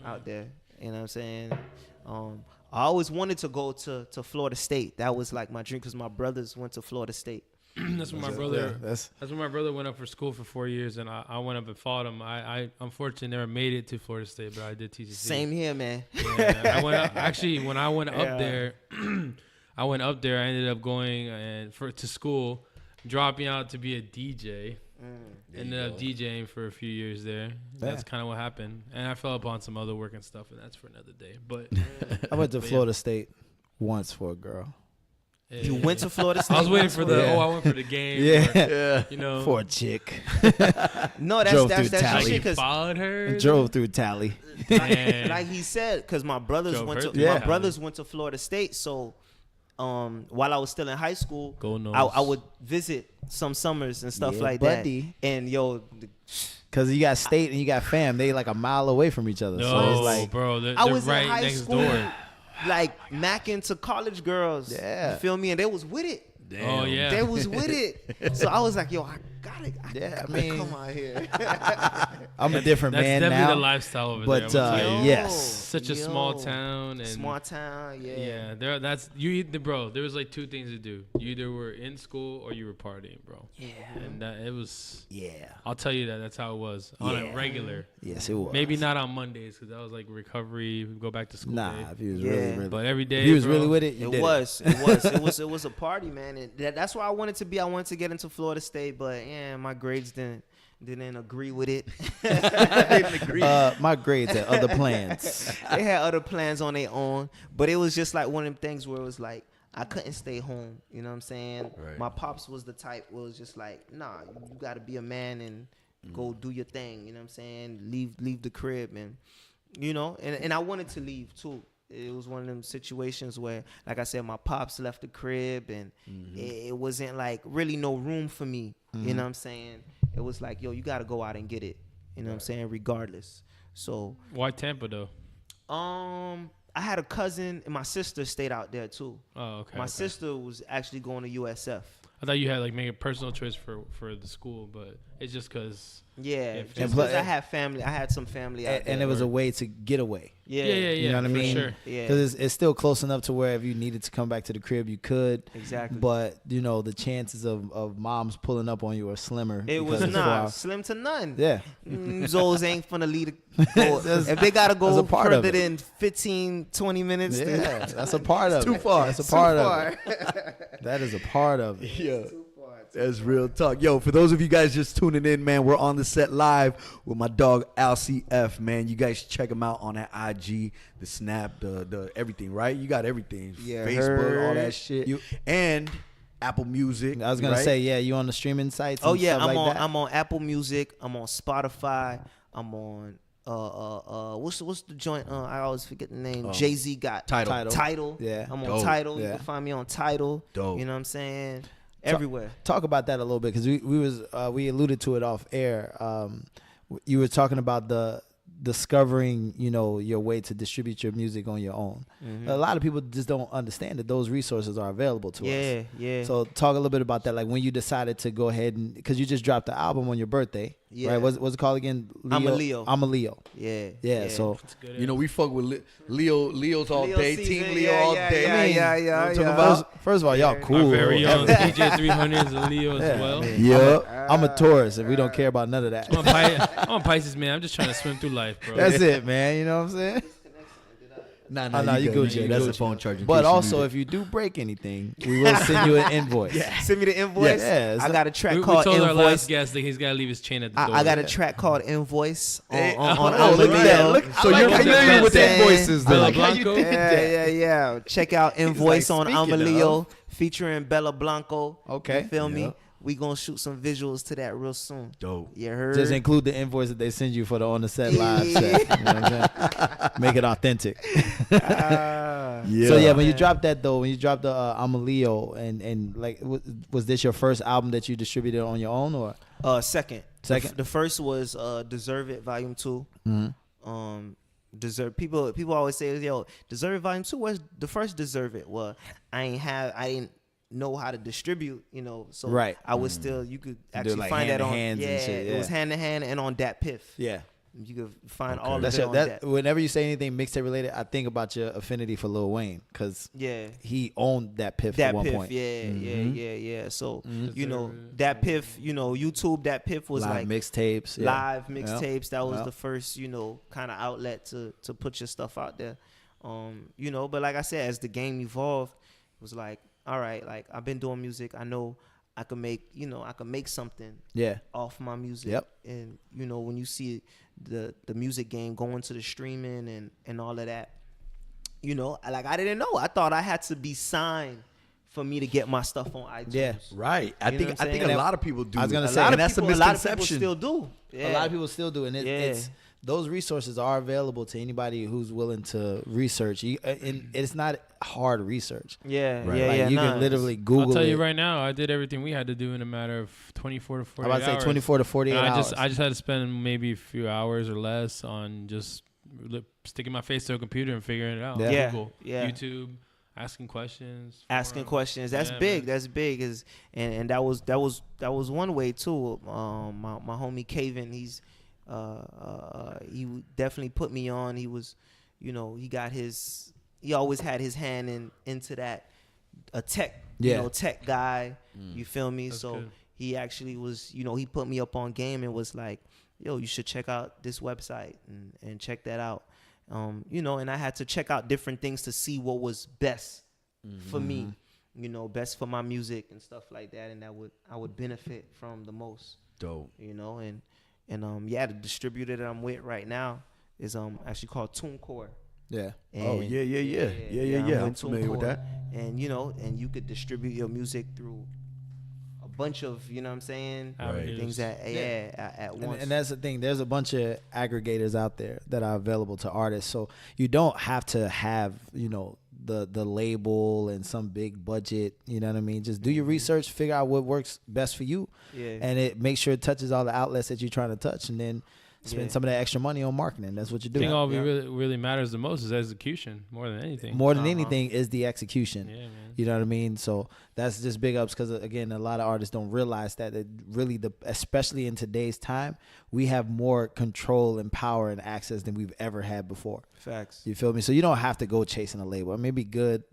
out there. You know what I'm saying? I always wanted to go to Florida State. That was like my dream because my brothers went to Florida State. That's when my brother. Yeah, that's when my brother went up for school for 4 years, and I went up and fought him. I unfortunately never made it to Florida State, but I did TCC. Same here, man. Yeah, I went up, actually when I went up there, I ended up going to school, dropping out to be a DJ. Ended up DJing for a few years there. That's kind of what happened, and I fell upon some other work and stuff, and that's for another day. But I went to Florida State once for a girl. You went to Florida State? I was waiting for I went for the game. Yeah. You know, For a chick. No, Drove that's through the Tally. shit. Cause followed her. Drove through Tally. like he said, because my brothers Drove went her to through my Tally. brothers went to Florida State. So, while I was still in high school, Go Noles. I would visit some summers and stuff Yeah, like buddy. that. And yo, Because you got state and you got fam. They like a mile away from each other. No, So it's like, bro, they're I was right in high next school, door. like macking to college girls. Yeah. You feel me? And they was with it. Oh yeah, They was with it. So I was like, yo, I gotta come out here. I'm a different That's man definitely now. the lifestyle over But there. I'm gonna tell you. yes. Such a small town and Small town, yeah. yeah, there was like two things to do. You either were in school or you were partying, bro. Yeah. And it was. Yeah. I'll tell you that's how it was on a regular. Yes, it was. Maybe not on Mondays because that was like recovery, go back to school. Nah, day. if he was Yeah. really, But every day, if he was bro, really with it, you It did was a party, man. And that's where I wanted to be. I wanted to get into Florida State, but yeah, my grades didn't agree with it. Didn't agree. My grades had other plans. They had other plans on their own, but it was just like one of them things where it was like I couldn't stay home. You know what I'm saying? Right. My pops was the type where it was just like, nah, you got to be a man and go do your thing. You know what I'm saying? Leave the crib and you know. And I wanted to leave too. It was one of them situations where, like I said, my pops left the crib and it wasn't like really no room for me. You know what I'm saying? It was like, yo, you got to go out and get it. You know what I'm saying? Regardless. So, why Tampa though? I had a cousin and my sister stayed out there too. Oh, okay. My okay. sister was actually going to USF. I thought you had like make a personal choice for the school, but it's just because Yeah, If just it's- because I had family, I had some family out there. And it was a way to get away. Yeah, You know what I for mean? sure. Yeah. Because it's still close enough to where if you needed to come back to the crib, you could. Exactly. But, you know, the chances of moms pulling up on you are slimmer. It was because it's not far. slim to none. Yeah. Zoes ain't finna lead if they gotta that's go a part of further it. than 15, 20 minutes. then Yeah, that's a part of it. Too far. That's a Too part far. of it. That is a part of it. Yeah. That's real talk. Yo, for those of you guys just tuning in, man, we're on the set live with my dog Alce F, man. You guys check him out on that IG, the Snap, the everything, right? You got everything. Yeah, Facebook, all that heard. shit. And Apple Music. I was gonna right? say, yeah, you on the streaming sites? Oh and yeah, stuff I'm like on that? I'm on Apple Music. I'm on Spotify. I'm on what's the joint? I always forget the name. Jay-Z got Tidal. Yeah, I'm on Dope. Tidal. You Yeah. can find me on Tidal. Dope. You know what I'm saying? Everywhere. Talk about that a little bit because we alluded to it off air. You were talking about the discovering, you know, your way to distribute your music on your own. A lot of people just don't understand that those resources are available to us. Yeah. So talk a little bit about that, like when you decided to go ahead and because you just dropped the album on your birthday, Yeah. right? What's it called again? I'm a Leo. I'm a Leo. Yeah. So You know, we fuck with Leo's all Leo day, season, Team Leo all day. Yeah. You know what I'm talking yeah. about? first of all, y'all Our cool. very own DJ 300 is a Leo as Yeah, well. I mean, Yeah. I'm a Taurus, and we don't care about none of that. I'm a Pisces, man. I'm just trying to swim through life, bro. That's it, man. You know what I'm saying? Nah, Oh, no, you good, Gucci, man. you That's Gucci. the phone charging. But also, if you do break anything, we will send you an invoice. Send me the invoice. Yeah, it's I got a track we called told our last Invoice. guest that he's got to leave his chain at the door. I got a track called Invoice on Hey, on oh, look at that. Look, so I you're like what familiar you're with saying. invoices, then. Bella Like how you Blanco? did that. Yeah. Check out Invoice like, on I'm a speaking Leo of. featuring Bella Blanco. Okay. You feel me? Yeah. We gonna shoot some visuals to that real soon. Dope. You heard? Just include the invoice that they send you for the on the set live set. You know what I'm saying? Make it authentic. Yeah. So yeah, when you dropped that though, when you dropped the I'm a Leo, and like, was this your first album that you distributed on your own or? Second. Second? The first was Deserve It Volume 2. Mm-hmm. Deserve people always say, yo, Deserve It Volume 2 was the first Deserve It. Well, I didn't know how to distribute, you know, so Right. I was still, you could actually like find that on hand-to-hands and shit, it was yeah. hand to hand and on Dat Piff. Yeah. You could find Okay. all of That's it your, on that. that. Whenever you say anything mixtape related, I think about your affinity for Lil Wayne because Yeah. he owned that Piff Dat at one Piff, point. yeah. So you know, Dat Piff, you know, YouTube Dat Piff was Live like mixtapes, yeah. live mixtapes. That was Yeah. the first, you know, kind of outlet to put your stuff out there. You know, but like I said, as the game evolved, it was like, all right, like I've been doing music. I know I can make, you know, I can make something Yeah. off my music. Yep. And you know, when you see the music game going to the streaming and all of that, you know, like I didn't know. I thought I had to be signed for me to get my stuff on iTunes. Yeah. Right. I You know think what I'm I think saying? a lot of people do. I was gonna a say, lot and of that's people, a lot of people misconception. still do. Yeah. A lot of people still do, and it's those resources are available to anybody who's willing to research. And it's not hard research. Yeah, Right. yeah, Like, yeah. you nah, can literally Google I'll tell it. you right now, I did everything we had to do in a matter of 24 to 48 I'm about to say hours. 24 to 48 And hours. I just had to spend maybe a few hours or less on just sticking my face to a computer and figuring it out. Yeah. Yeah, Google, yeah. YouTube, asking questions. asking forums. questions. That's Yeah, big. man. That's big. And that was one way too. My homie Kaven, he definitely put me on. He was, you know, he always had his hand into that, a tech, Yeah. you know, tech guy. You feel me? That's So good. he actually was, you know, he put me up on game and was like, yo, you should check out this website and check that out. You know, and I had to check out different things to see what was best for me, you know, best for my music and stuff like that, and I would benefit from the most, Dope. you know, and yeah, the distributor that I'm with right now is actually called TuneCore. yeah. Oh And- yeah. I'm familiar with TuneCore. that. And you know, and you could distribute your music through a bunch of, you know what I'm saying, Avenues. things at once. And that's the thing. There's a bunch of aggregators out there that are available to artists. So you don't have to have, you know, the label and some big budget. You know what I mean? Just do your research, figure out what works best for you. Yeah. And it make sure it touches all the outlets that you're trying to touch. And then spend some of that extra money on marketing. That's what you I do. think all really matters the most is execution more than anything. More than anything is the execution. Yeah, man. You know what I mean? So that's just big ups because, again, a lot of artists don't realize that it really, especially in today's time, we have more control and power and access than we've ever had before. Facts. You feel me? So you don't have to go chasing a label. It may be good.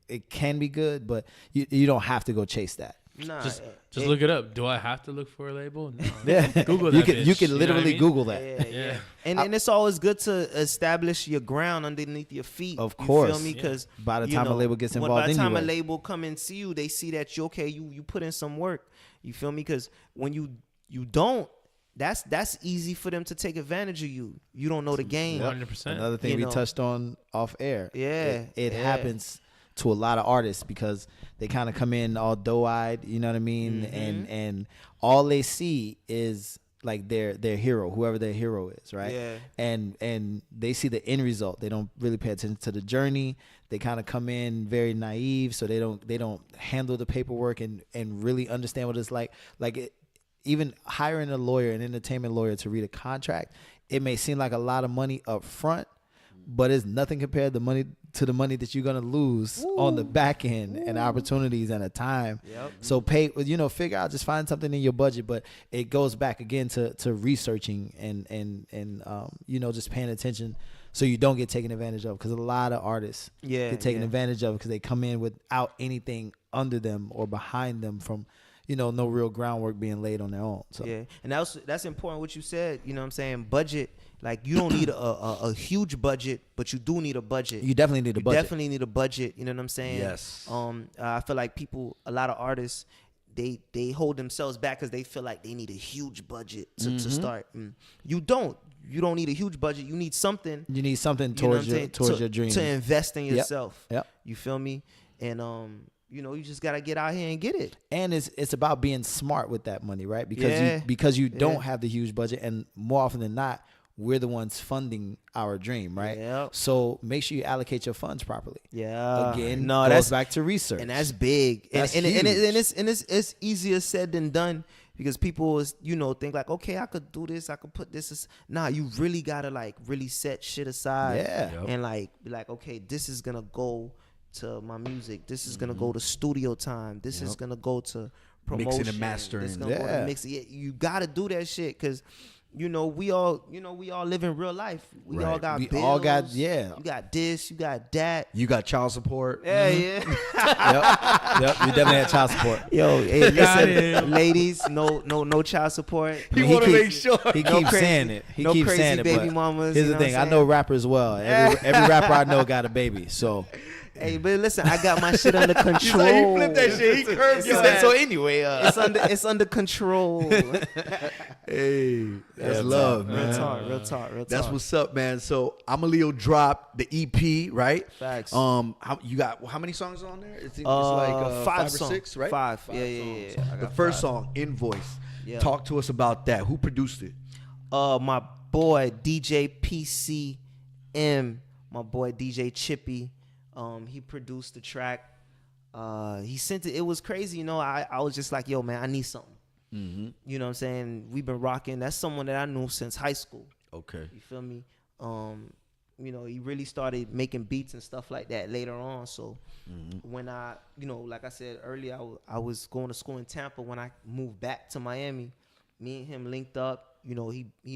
It can be good, but you don't have to go chase that. Nah, Just look it up. Do I have to look for a label? No. Yeah. Google You that can bitch, you can know literally what I mean? Google that. Yeah. And it's always good to establish your ground underneath your feet. Of You course. feel me? Because By the time a label gets involved by the time anyway. a label come and see you, they see that you okay. You put in some work. You feel me? Because when you don't, that's easy for them to take advantage of you. You don't know the game. 100%. Another thing we touched on off air. Yeah, It yeah. happens to a lot of artists because they kind of come in all doe-eyed, you know what I mean? And all they see is like their hero, whoever their hero is, right? Yeah. And they see the end result. They don't really pay attention to the journey. They kind of come in very naive, so they don't handle the paperwork and really understand what it's like. Even hiring a lawyer, an entertainment lawyer, to read a contract, it may seem like a lot of money up front, but it's nothing compared to the money that you're gonna lose on the back end and opportunities and a time. Yep. So figure out, just find something in your budget, but it goes back again to researching and just paying attention so you don't get taken advantage of, because a lot of artists get taken advantage of because they come in without anything under them or behind them from no real groundwork being laid on their own. So Yeah, and that's important what you said. You know what I'm saying? Budget. Like, you don't need a huge budget, but you do need a budget. you definitely need a budget. Definitely need a budget. You know what I'm saying? Yes. I feel like a lot of artists, they hold themselves back because they feel like they need a huge budget to start. You don't need a huge budget. You need something. You need something You know what towards I'm saying? your dream. To invest in yourself. Yep. You feel me? And you just gotta get out here and get it. And it's about being smart with that money, right? Because you don't have the huge budget, and more often than not, we're the ones funding our dream, right? Yep. So make sure you allocate your funds properly. Yeah. Again, no, goes that's back to research. and that's big. That's and huge. it's easier said than done, because people think like, okay, I could do this, I could put this. Nah, you really gotta really set shit aside. Yeah. Yep. And be like, okay, this is gonna go to my music. This is gonna go to studio time. This is gonna go to promotion. Mixing and mastering. This is gonna go to mixing. Yeah, you gotta do that shit, because we all live in real life. We all got bills. all got You got this, you got that. You got child support. Yeah. Yep. You definitely had child support. Yo, hey, Got listen, ladies, no child support. You want to make sure. He No keeps crazy- saying it. He no keeps crazy saying it. baby But mamas, here's you the know thing. what I I'm know saying? rappers well. Every rapper I know got a baby. So Hey, but listen, I got my shit under control. He flipped that shit. He curved your ass. so anyway, It's under control. Hey, that's Yeah, love, Real man. talk. That's what's up, man. So Amalio dropped the EP, right? Facts. You got how many songs on there? It's like five or songs. six, right? Five. Five Yeah. songs. I The got first five. song, Invoice. Yeah. Talk to us about that. Who produced it? My boy DJ PCM, my boy DJ Chippy, he produced the track. He sent it. It was crazy, I was just like, yo, man, I need something. Mm-hmm. You know what I'm saying? We've been rocking. That's someone that I knew since high school. Okay. You feel me? He really started making beats and stuff like that later on. So when I, like I said earlier, I was going to school in Tampa. When I moved back to Miami, me and him linked up. He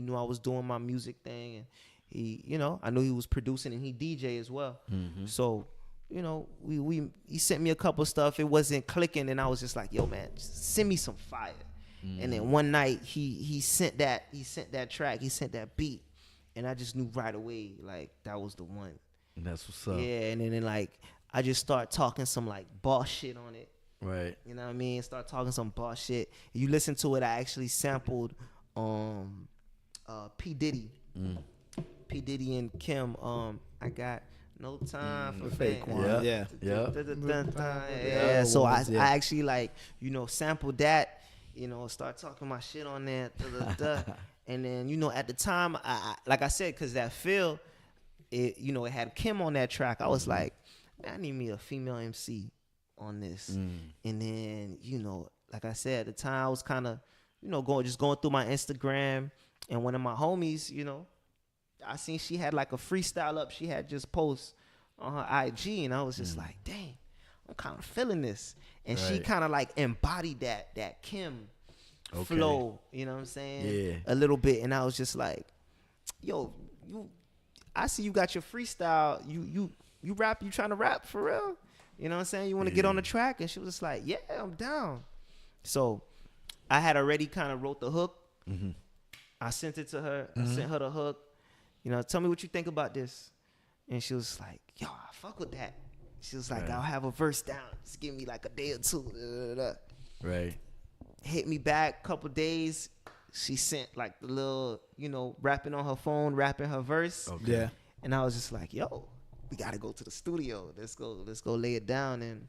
knew I was doing my music thing, and I knew he was producing, and he DJ as well. So, he sent me a couple stuff. It wasn't clicking, and I was just like, yo, man, just send me some fire. And then one night he sent that track, he sent that beat, and I just knew right away, like, that was the one. And that's what's up. Yeah, and then I just start talking some boss shit on it. Right. You know what I mean? Start talking some boss shit. You listen to it, I actually sampled P. Diddy. P. Diddy and Kim, I got no time for fake one. Yeah. Yeah. So I actually sampled that, start talking my shit on there. And then, at the time, I like I said, because that feel, it had Kim on that track. I was like, man, I need me a female MC on this. And then, like I said, at the time I was kind of, going through my Instagram. And one of my homies, you know, I seen she had like a freestyle up. She had just post on her IG, and I was just like, dang, I'm kind of feeling this. And she kind of like embodied that Kim flow, you know what I'm saying? Yeah. A little bit. And I was just like, yo, I see you got your freestyle. You rap, you trying to rap for real? You know what I'm saying? You want to get on the track? And she was just like, yeah, I'm down. So I had already kind of wrote the hook. Mm-hmm. I sent it to her. I sent her the hook. You know, tell me what you think about this. And she was like, yo, I fuck with that. She was like, I'll have a verse down. Just give me like a day or two. Right. Hit me back a couple days. She sent like the little, you know, rapping on her phone, rapping her verse. Okay. Yeah. And I was just like, yo, we got to go to the studio. Let's go lay it down. And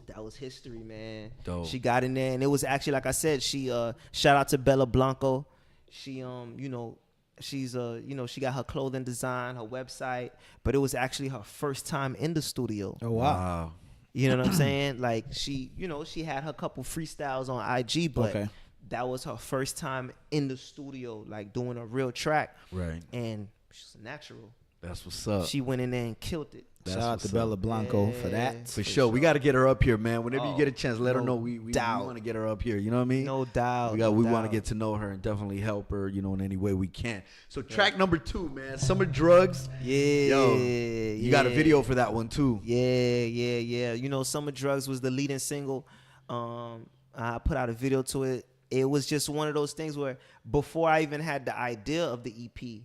that was history, man. Dope. She got in there, and it was actually, like I said, she shout out to Bella Blanco. She you know, she's you know, she got her clothing design, her website, but it was actually her first time in the studio. Oh wow. You know what I'm saying? Like, she, you know, she had her couple freestyles on IG, but that was her first time in the studio, like doing a real track. Right. And she's a natural. That's what's up. She went in there and killed it. Shout out to Bella Blanco for that. For sure. We got to get her up here, man. Whenever you get a chance, let her know we doubt. want to get her up here. You know what I mean? No doubt. We want to get to know her and definitely help her, you know, in any way we can. So track number 2, man. Summer Drugs. Yeah. Yo, you got a video for that one too. Yeah. You know, Summer Drugs was the leading single. I put out a video to it. It was just one of those things where before I even had the idea of the EP,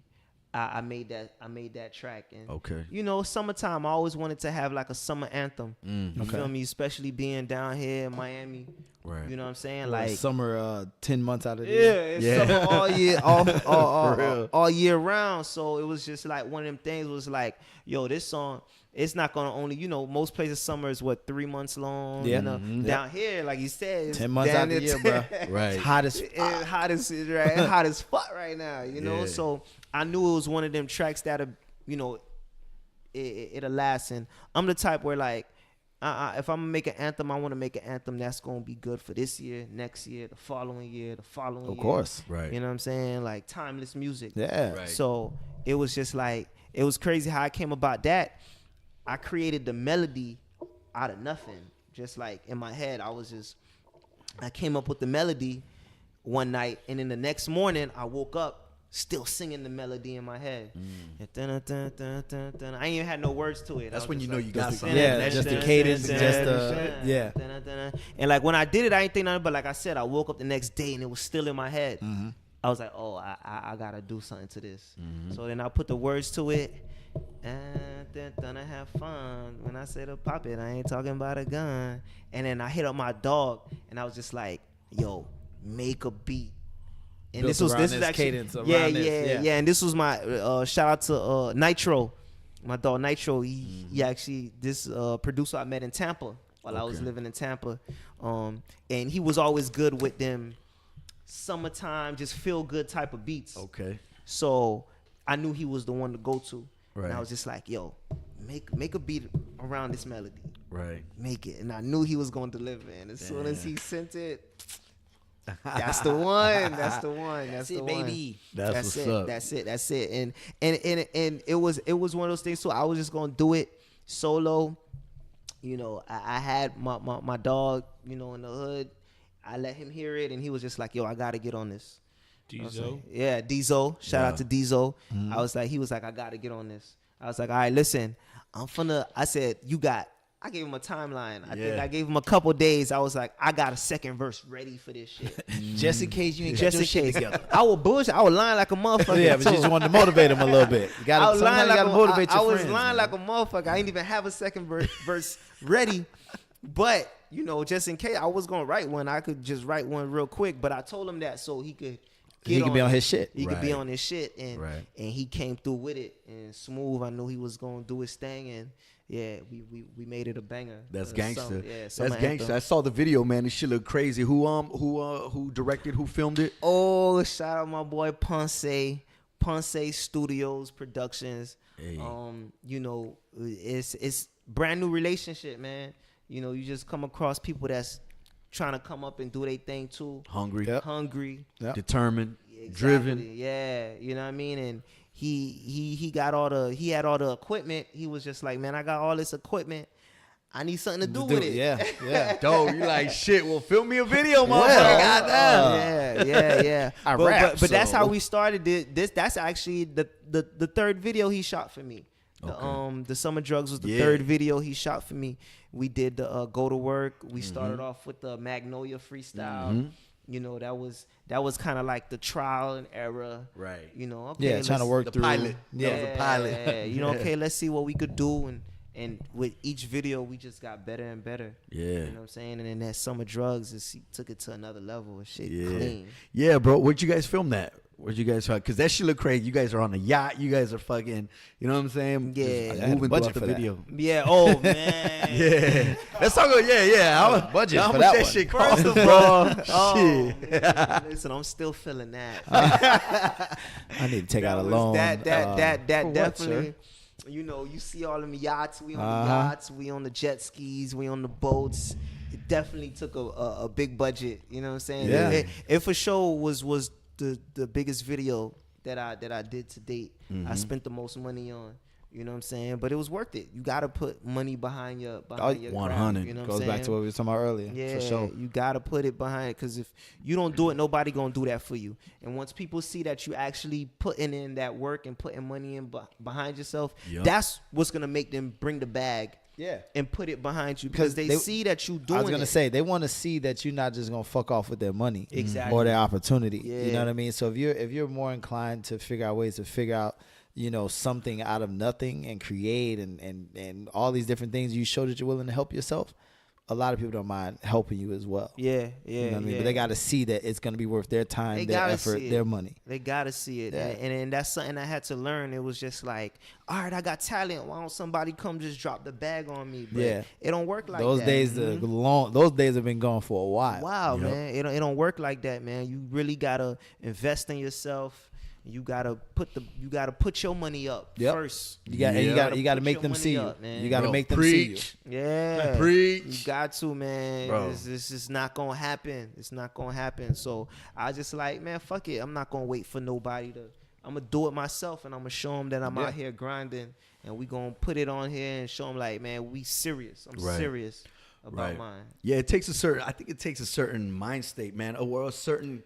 I made that track. And you know, summertime, I always wanted to have like a summer anthem. You feel me? Especially being down here in Miami. Right. You know what I'm saying? Like summer 10 months out of the year. Yeah, summer all year, all year round. So it was just like one of them things was like, yo, this song, it's not gonna only, you know, most places summer is what, 3 months long. Yeah. You know, down here, like you said, it's 10 months out of the year, bro. Right. It's hot as it's hot as fuck right now, you know. So I knew it was one of them tracks that'll, you know, it'll last. And I'm the type where like, if I'm gonna make an anthem, I want to make an anthem that's gonna be good for this year, next year, the following year, the following year. Of course. Right. You know what I'm saying? Like timeless music. Yeah. Right. So it was just like, it was crazy how I came about that. I created the melody out of nothing. Just like in my head, I came up with the melody one night, and then the next morning I woke up still singing the melody in my head. I ain't even had no words to it. That's when you know you got something. Yeah, just the cadence, yeah. And like when I did it, I ain't think nothing, but like I said, I woke up the next day and it was still in my head. I was like, oh, I gotta do something to this. So then I put the words to it. And then I have fun. When I say to pop it, I ain't talking about a gun. And then I hit up my dog, and I was just like, yo, make a beat. And this is actually cadence yeah. And this was my shout out to Nitro, my dog Nitro. He actually this producer I met in Tampa while I was living in Tampa, and he was always good with them summertime, just feel good type of beats. Okay. So I knew he was the one to go to. Right. And I was just like, yo, make a beat around this melody. Right. Make it. And I knew he was going to deliver. And as soon as he sent it, that's the one. That's the one. That's the it, one. baby. That's what's up. That's it. And it was one of those things. So I was just gonna do it solo. You know, I had my dog, you know, in the hood. I let him hear it, and he was just like, yo, I gotta get on this. Diesel. Yeah, Diesel. Shout out to Diesel. He was like, I gotta get on this. I was like, all right, listen, I said, I gave him a timeline. I think I gave him a couple days. I was like, I got a second verse ready for this shit. Just in case you ain't got your shit together. I was bullshit. I was lying like a motherfucker. Yeah, but you just wanted to motivate him a little bit. You gotta motivate your friends. I was lying like a motherfucker. I didn't even have a second verse ready. But, you know, just in case I was going to write one, I could just write one real quick. But I told him that so he could be on his shit. He could be on his shit. And he came through with it. And Smooth, I knew he was going to do his thing. And yeah, we made it a banger. That's gangster. That's gangster. I saw the video, man. This shit look crazy. Who directed? Who filmed it? Oh, shout out my boy Ponce Studios Productions. Hey. You know, it's brand new relationship, man. You know, you just come across people that's trying to come up and do their thing too. Hungry. Hungry. Determined. driven. Yeah, you know what I mean? And he had all the equipment. He was just like, man, I got all this equipment. I need something to do with it. Yeah. Dope. You like, shit, well, film me a video, motherfucker. Well, Yeah. I but, rap, but that's so- how we started this. That's actually the third video he shot for me. The Summer Drugs was the third video he shot for me. We did the Go to Work. We started off with the Magnolia freestyle. You know, that was kind of like the trial and error. Right. You know, okay, Trying to work the through. pilot. Yeah. That was a pilot. Yeah, you know, okay, let's see what we could do, and with each video we just got better and better. Yeah. You know what I'm saying? And then that Summer Drugs he took it to another level and shit clean. Yeah, bro. Where'd you guys film that? Where'd you guys film? Because that shit look crazy. You guys are on a yacht. You guys are fucking, you know what I'm saying? Yeah. Just I had a moving budget throughout the for that. video. Yeah, oh man. Yeah. Let's talk about, How budget how for much that that one. shit First cost, of bro? all, Shit. man, listen, I'm still feeling that. I need to take out a was- loan. That for what, definitely. sir? You know, you see all them yachts. We on the yachts. We on the jet skis. We on the boats. It definitely took a big budget. You know what I'm saying? Yeah. It for sure was the biggest video that I did to date. I spent the most money on. You know what I'm saying? But it was worth it. You gotta put money behind your craft, 100. You know what Goes I'm back saying? to what we were talking about earlier. Yeah, For sure. you gotta put it behind it, because if you don't do it, nobody gonna do that for you. And once people see that you actually putting in that work and putting money in behind yourself, Yup. that's what's gonna make them bring the bag. Yeah. And put it behind you, because they see that you doing I was gonna it. say they want to see that you're not just gonna fuck off with their money Exactly. or their opportunity. You Yeah. know what I mean? So if you're more inclined to figure out ways to figure out, you know, something out of nothing and create and all these different things, you show that you're willing to help yourself. A lot of people don't mind helping you as well. Yeah, You know what I mean? But they got to see that it's gonna be worth their time, They their gotta effort, see it. their money. They gotta see it, Yeah. and that's something I had to learn. It was just like, all right, I got talent. Why don't somebody come just drop the bag on me? But Yeah. it don't work like Those that. days, Mhm. those days have been gone for a while. Wow, Yep. man, it don't work like that, man. You really gotta invest in yourself. You gotta put your money up Yep. first. You got Yeah. you got to Put make your them money see up, you. man. You got to Bro, make them see you. preach. Yeah, Preach. You got to, man. Bro. This is not gonna happen. It's not gonna happen. So I just like, man, fuck it. I'm not gonna wait for nobody to. I'm gonna do it myself, and I'm gonna show them that I'm Yeah. out here grinding, and we gonna put it on here and show them like, man, we serious. I'm Right. serious about Right. mine. Yeah, I think it takes a certain mind state, man, or a certain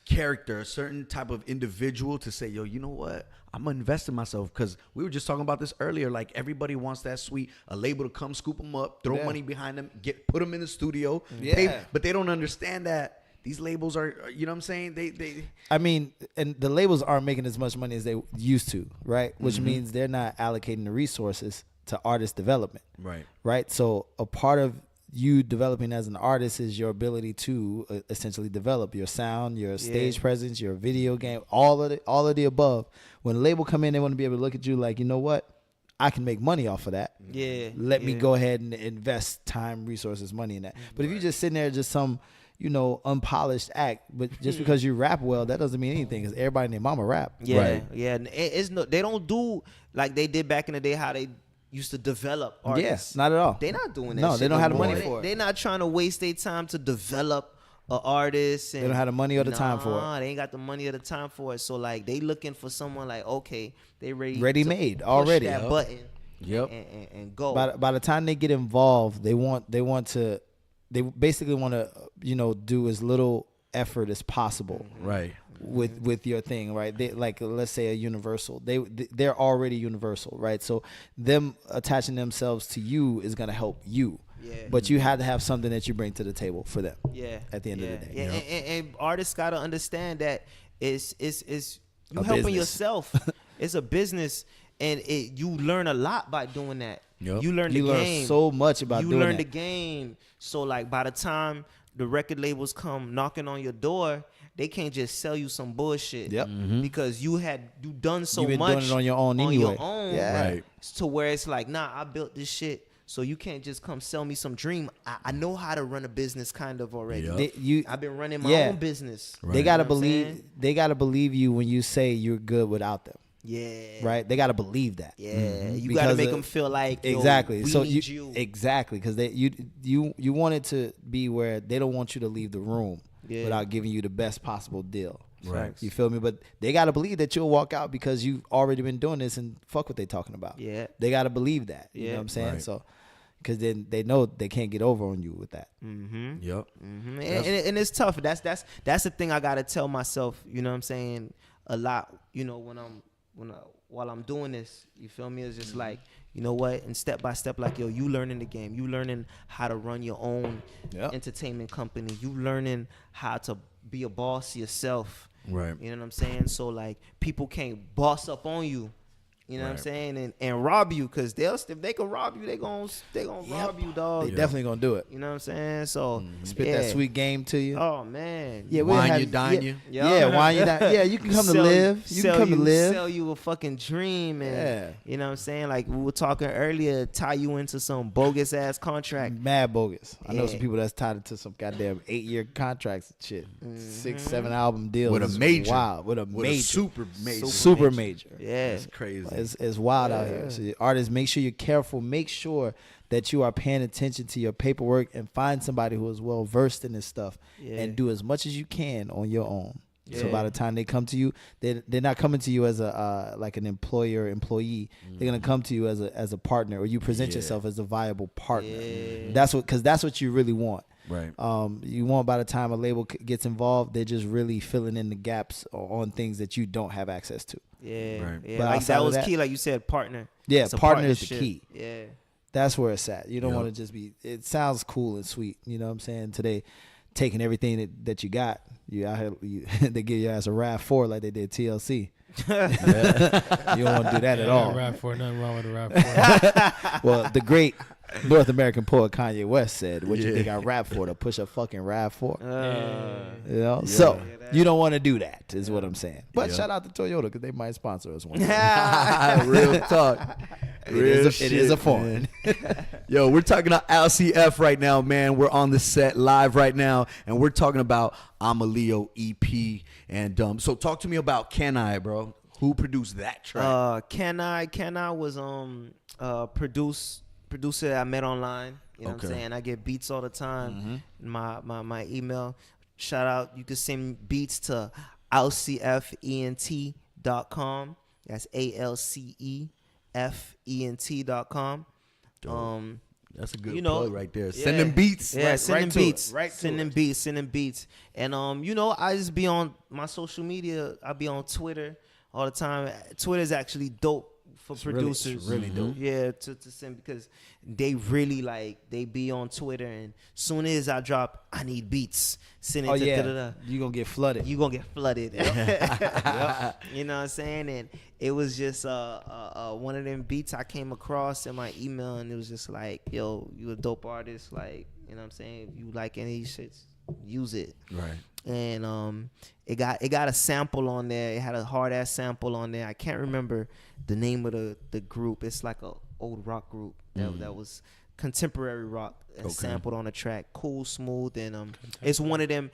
character, a certain type of individual to say, yo, you know what? I'm gonna invest in myself, because we were just talking about this earlier. Like, everybody wants that sweet, a label to come scoop them up, throw Yeah. money behind them, put them in the studio, Yeah. pay, but they don't understand that these labels are, you know what I'm saying? They I mean, and the labels aren't making as much money as they used to, right? Which Mm-hmm. means they're not allocating the resources to artist development, right. right? So a part of you developing as an artist is your ability to essentially develop your sound, your stage presence, your video game, all of the above. When a label come in, they want to be able to look at you like, you know what? I can make money off of that. Yeah. Let me yeah. go ahead and invest time, resources, money in that. But if you just sitting there just some, you know, unpolished act, but just because you rap well, that doesn't mean anything, because everybody and their mama rap. Yeah, Right. yeah. And it's no, they don't do like they did back in the day, how they used to develop artists. Yes, not at all. They're not doing that. No, shit they don't have the more. money for it. They're not trying to waste their time to develop an artist. And They don't have the money or the time for it. They ain't got the money or the time for it. So like they looking for someone like, okay, they Ready to made, push already. that Yep. button. Yep. And go. By the time they get involved, they basically want to, you know, do as little effort as possible Right. with your thing, right? They, like, let's say a Universal, they're already Universal, right? So them attaching themselves to you is gonna help you. Yeah. But you have to have something that you bring to the table for them. Yeah. At the end yeah. of the day. Yeah. And artists gotta understand that it's you A helping business. yourself. It's a business, and you learn a lot by doing that. Yep. You learn You the learn game. so much about you doing learn that. the game. So like by the time the record labels come knocking on your door, they can't just sell you some bullshit. Yep. Because you done so You've been much doing it on your own anyway. Yeah. Right. To where it's like, nah, I built this shit. So you can't just come sell me some dream. I know how to run a business kind of already. Yep. I've been running my Yeah. own business. Right. They gotta You know what I'm believe. saying? They gotta believe you when you say you're good without them, Yeah. right? They gotta believe that. Yeah. You Because gotta make of- them feel like, yo, Exactly. we So need you. exactly, because you want it to be where they don't want you to leave the room Yeah. without giving you the best possible deal. Right. You feel me? But they got to believe that you'll walk out because you've already been doing this and fuck what they talking about. Yeah. They got to believe that. You know Yeah. what I'm saying? Right. So, because then they know they can't get over on you with that. Mm-hmm. Yep. Mm-hmm. And it's tough. That's the thing I gotta tell myself. You know what I'm saying? A lot. You know, while I'm doing this, you feel me? It's just like, you know what? And step by step, like, yo, you learning the game. You learning how to run your own entertainment company. You learning how to be a boss yourself. Right. You know what I'm saying? So like, people can't boss up on you. You know what I'm Right. saying? And rob you, because if they can rob you, they gonna rob you, dog. They definitely going to do it. You know what I'm saying? So Spit yeah. that sweet game to you. Oh man. Yeah, we'll Wine have you, dine you. Yeah, wine you, dine. Yeah, you can come to live. You can come to live. Sell you a fucking dream, and you know what I'm saying? Like we were talking earlier, tie you into some bogus ass contract. Mad bogus. I know Yeah. some people that's tied into some goddamn 8-year contracts and shit. 6, 7 album deals. With a It's major. Wild. With a major. super major. Super major. Yeah. That's crazy. It's wild out here. So artists, make sure you're careful. Make sure that you are paying attention to your paperwork and find somebody who is well versed in this stuff and do as much as you can on your own. So by the time they come to you, they're not coming to you as a like an employer employee. They're gonna come to you as a partner, or you present yourself as a viable partner. That's what you really want. Right. You want, by the time a label gets involved, they're just really filling in the gaps on things that you don't have access to. Yeah. Right. Yeah. But Like outside that of was that- key, like you said, partner. Yeah, It's a partner is the partnership. key. Yeah. That's where it's at. You don't Yep. want to just be. It sounds cool and sweet. You know what I'm saying? Today, taking everything that you got, you out here. They give your ass a RAV4 like they did TLC. You don't want to do that at all. Rap for nothing wrong with a rap for. Well, the great North American poet Kanye West said, "What you think I rap for? To push a fucking RAV4?" You know, so you don't want to do that, is what I'm saying. But shout out to Toyota because they might sponsor us one day. Real talk. It is a foreign. Yo, we're talking about Alce F right now, man. We're on the set live right now, and we're talking about I'm a Leo EP. And so talk to me about Can I, bro? Who produced that track? Can I was producer I met online. You know what I'm saying? I get beats all the time. My email. Shout out. You can send beats to alcefent.com. That's ALCEFENT.com. That's a good plug right there. Sending beats. Yeah, right, sending right beats. Right sending beats. And I just be on my social media. I be on Twitter all the time. Twitter's actually dope for producers. really dope. Yeah, to send, because they really they be on Twitter, and soon as I drop, I need beats. Send it to da-da-da. You gonna get flooded. You gonna get flooded. Yep. You know what I'm saying? And it was just one of them beats I came across in my email, and it was just like, yo, you a dope artist, like, you know what I'm saying? If you like any of these shits, use it. Right. And it got a sample on there. It had a hard ass sample on there. I can't remember the name of the group. It's like a old rock group that was contemporary rock and sampled on the track. Cool, smooth, and it's one of them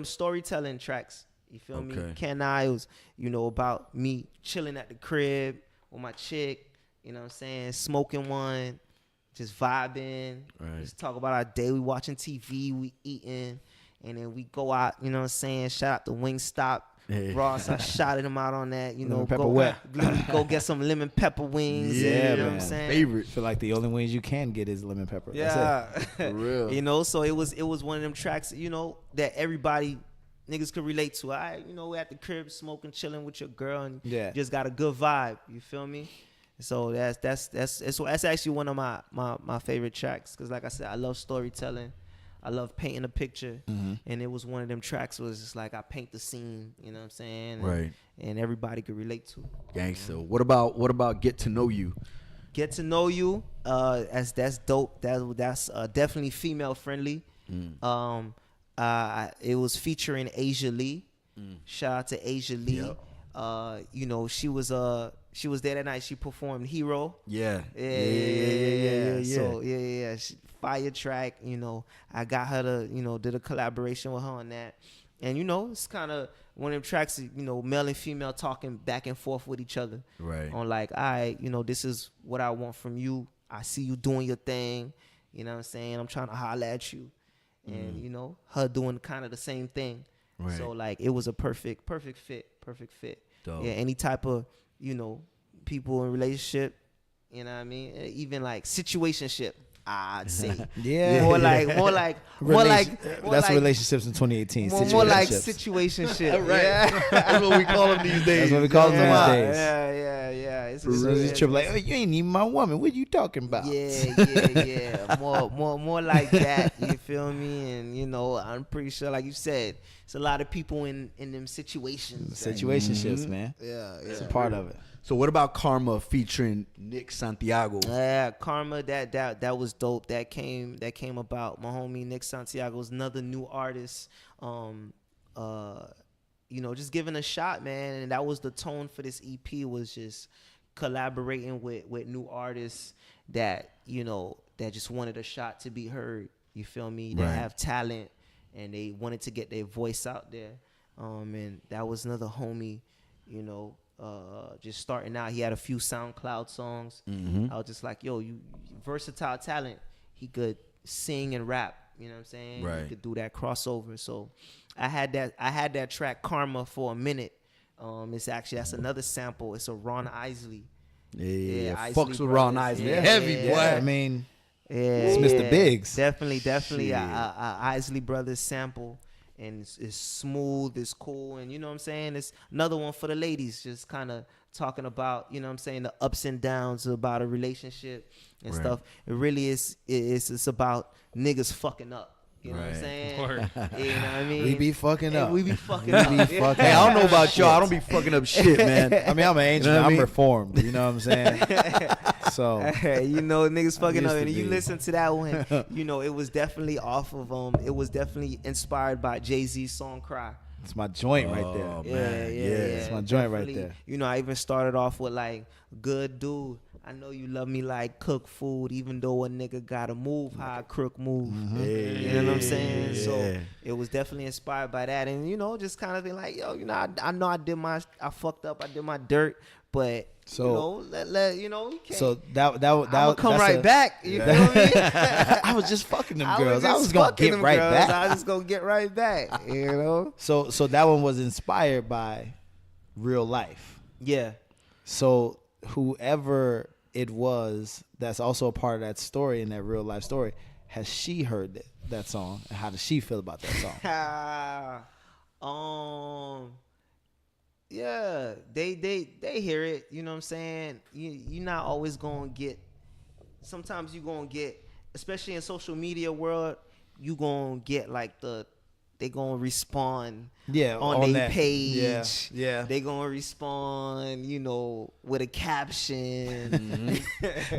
storytelling tracks. You feel me? Can I? It was, about me chilling at the crib with my chick, you know what I'm saying, smoking one, just vibing, just talk about our day. We watching TV, we eating, and then we go out, you know what I'm saying, shout out to Wingstop. Ross, I shouted him out on that, Lemon pepper wet. Go get some lemon pepper wings. Yeah, you know man. what I'm saying? Favorite. Feel like the only wings you can get is lemon pepper. Yeah. That's For real. So it was one of them tracks, that everybody niggas could relate to. We're at the crib smoking, chilling with your girl, and just got a good vibe. You feel me? So that's actually one of my favorite tracks, because like I said, I love storytelling. I love painting a picture, and it was one of them tracks where it's just like I paint the scene, you know what I'm saying? Right. And everybody could relate to. Gangsta. What about Get to Know You? Get to Know You, that's dope. That's definitely female friendly. It was featuring Asia Lee. Shout out to Asia Lee. Yep. She was there that night. She performed Hero. Yeah. Yeah. So fire track. I got her to did a collaboration with her on that, and it's kind of one of them tracks. Male and female talking back and forth with each other. Right. On like, all right, this is what I want from you. I see you doing your thing. You know what I'm saying? I'm trying to holler at you, and her doing kind of the same thing. Right. So like it was a perfect fit. Dope. Yeah, any type of, you know, people in relationship, you know what I mean? Even like situationship, I'd say. Yeah. More like That's relationships in 2018. more like situationships. situationship. Right. Yeah. That's what we call them these days. That's what we call them yeah, these days. yeah. It's So it's trip like, oh, you ain't even my woman. What you talking about? Yeah. More like that. You feel me? And you know, I'm pretty sure, like you said, it's a lot of people in them situations. Situationships, man. Yeah. It's a part of it. So what about Karma featuring Nick Santiago? Yeah, Karma, that was dope. That came about. My homie Nick Santiago is another new artist. You know, just giving a shot, man. And that was the tone for this EP, was just collaborating with new artists that, you know, that just wanted a shot to be heard. You feel me? That have talent and they wanted to get their voice out there. And that was another homie, you know, just starting out. He had a few SoundCloud songs. I was just like, yo, you versatile talent. He could sing and rap, you know what I'm saying? Right. He could do that crossover. So I had that track Karma for a minute. That's another sample. It's a Ron Isley. Yeah, Isley fucks with Brothers. Ron Isley. Yeah, Heavy, yeah. boy. I mean, Yeah, It's Mr. Biggs. Definitely Shit. a Isley Brothers sample. And it's smooth, it's cool, and you know what I'm saying? It's another one for the ladies, just kind of talking about, you know what I'm saying, the ups and downs about a relationship and stuff. It really is, it's about niggas fucking up. You know what I'm saying? Word. You know what I mean? we be fucking up. We be fucking up. fucking Hey, I don't know about y'all. I don't be fucking up shit, man. I mean, I'm an angel. You know what I I'm mean? reformed. You know what I'm saying? So You know, niggas fucking used up, to and you be. listen to that one. You know, it was definitely off of it was definitely inspired by Jay-Z's song "Cry." it's my joint right there. Oh, Yeah, man. yeah, It's my joint right definitely. there. You know, I even started off with like, "Good dude, I know you love me like cook food, even though a nigga gotta move how a crook move." You know what I'm saying? So it was definitely inspired by that, and you know, just kind of being like, yo, you know, I know I fucked up, I did my dirt, but So- you know, let you know, you can't. So that I'ma come that's right back. You feel me? I was just fucking them girls. I was just gonna fucking get them right girls. back. I was just gonna get right back. You know? So that one was inspired by real life. Yeah. So whoever it was that's also a part of that story, in that real life story, has she heard that song? And how does she feel about that song? Yeah, they hear it. You know what I'm saying? You're not always gonna get. Sometimes you gonna get, especially in social media world, you gonna get like they gonna respond. Yeah, on on their that. page. Yeah. They gonna respond, you know, with a caption.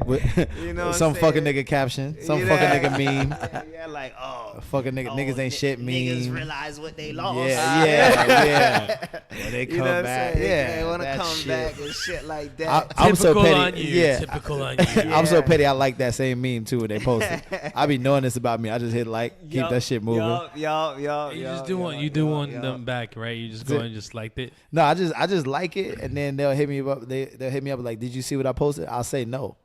With- You know what some I'm fucking saying? nigga caption, some Yeah. fucking nigga meme, Yeah, like, oh, a fucking niggas ain't shit meme. Niggas realize what they lost. Yeah. When they You come know what I'm back, saying? yeah, They want to that come shit. back and shit like that. I'm so Typical petty. on you. Yeah. Typical on you. I'm so Yeah. petty. I like that same meme too when they post it. I be knowing this about me. I just hit like, keep that shit moving. You just do one. You do want them back, right? You just go and just liked it. No, I just like it, and then they'll hit me up. They'll hit me up like, "Did you see what I posted?" I'll say no.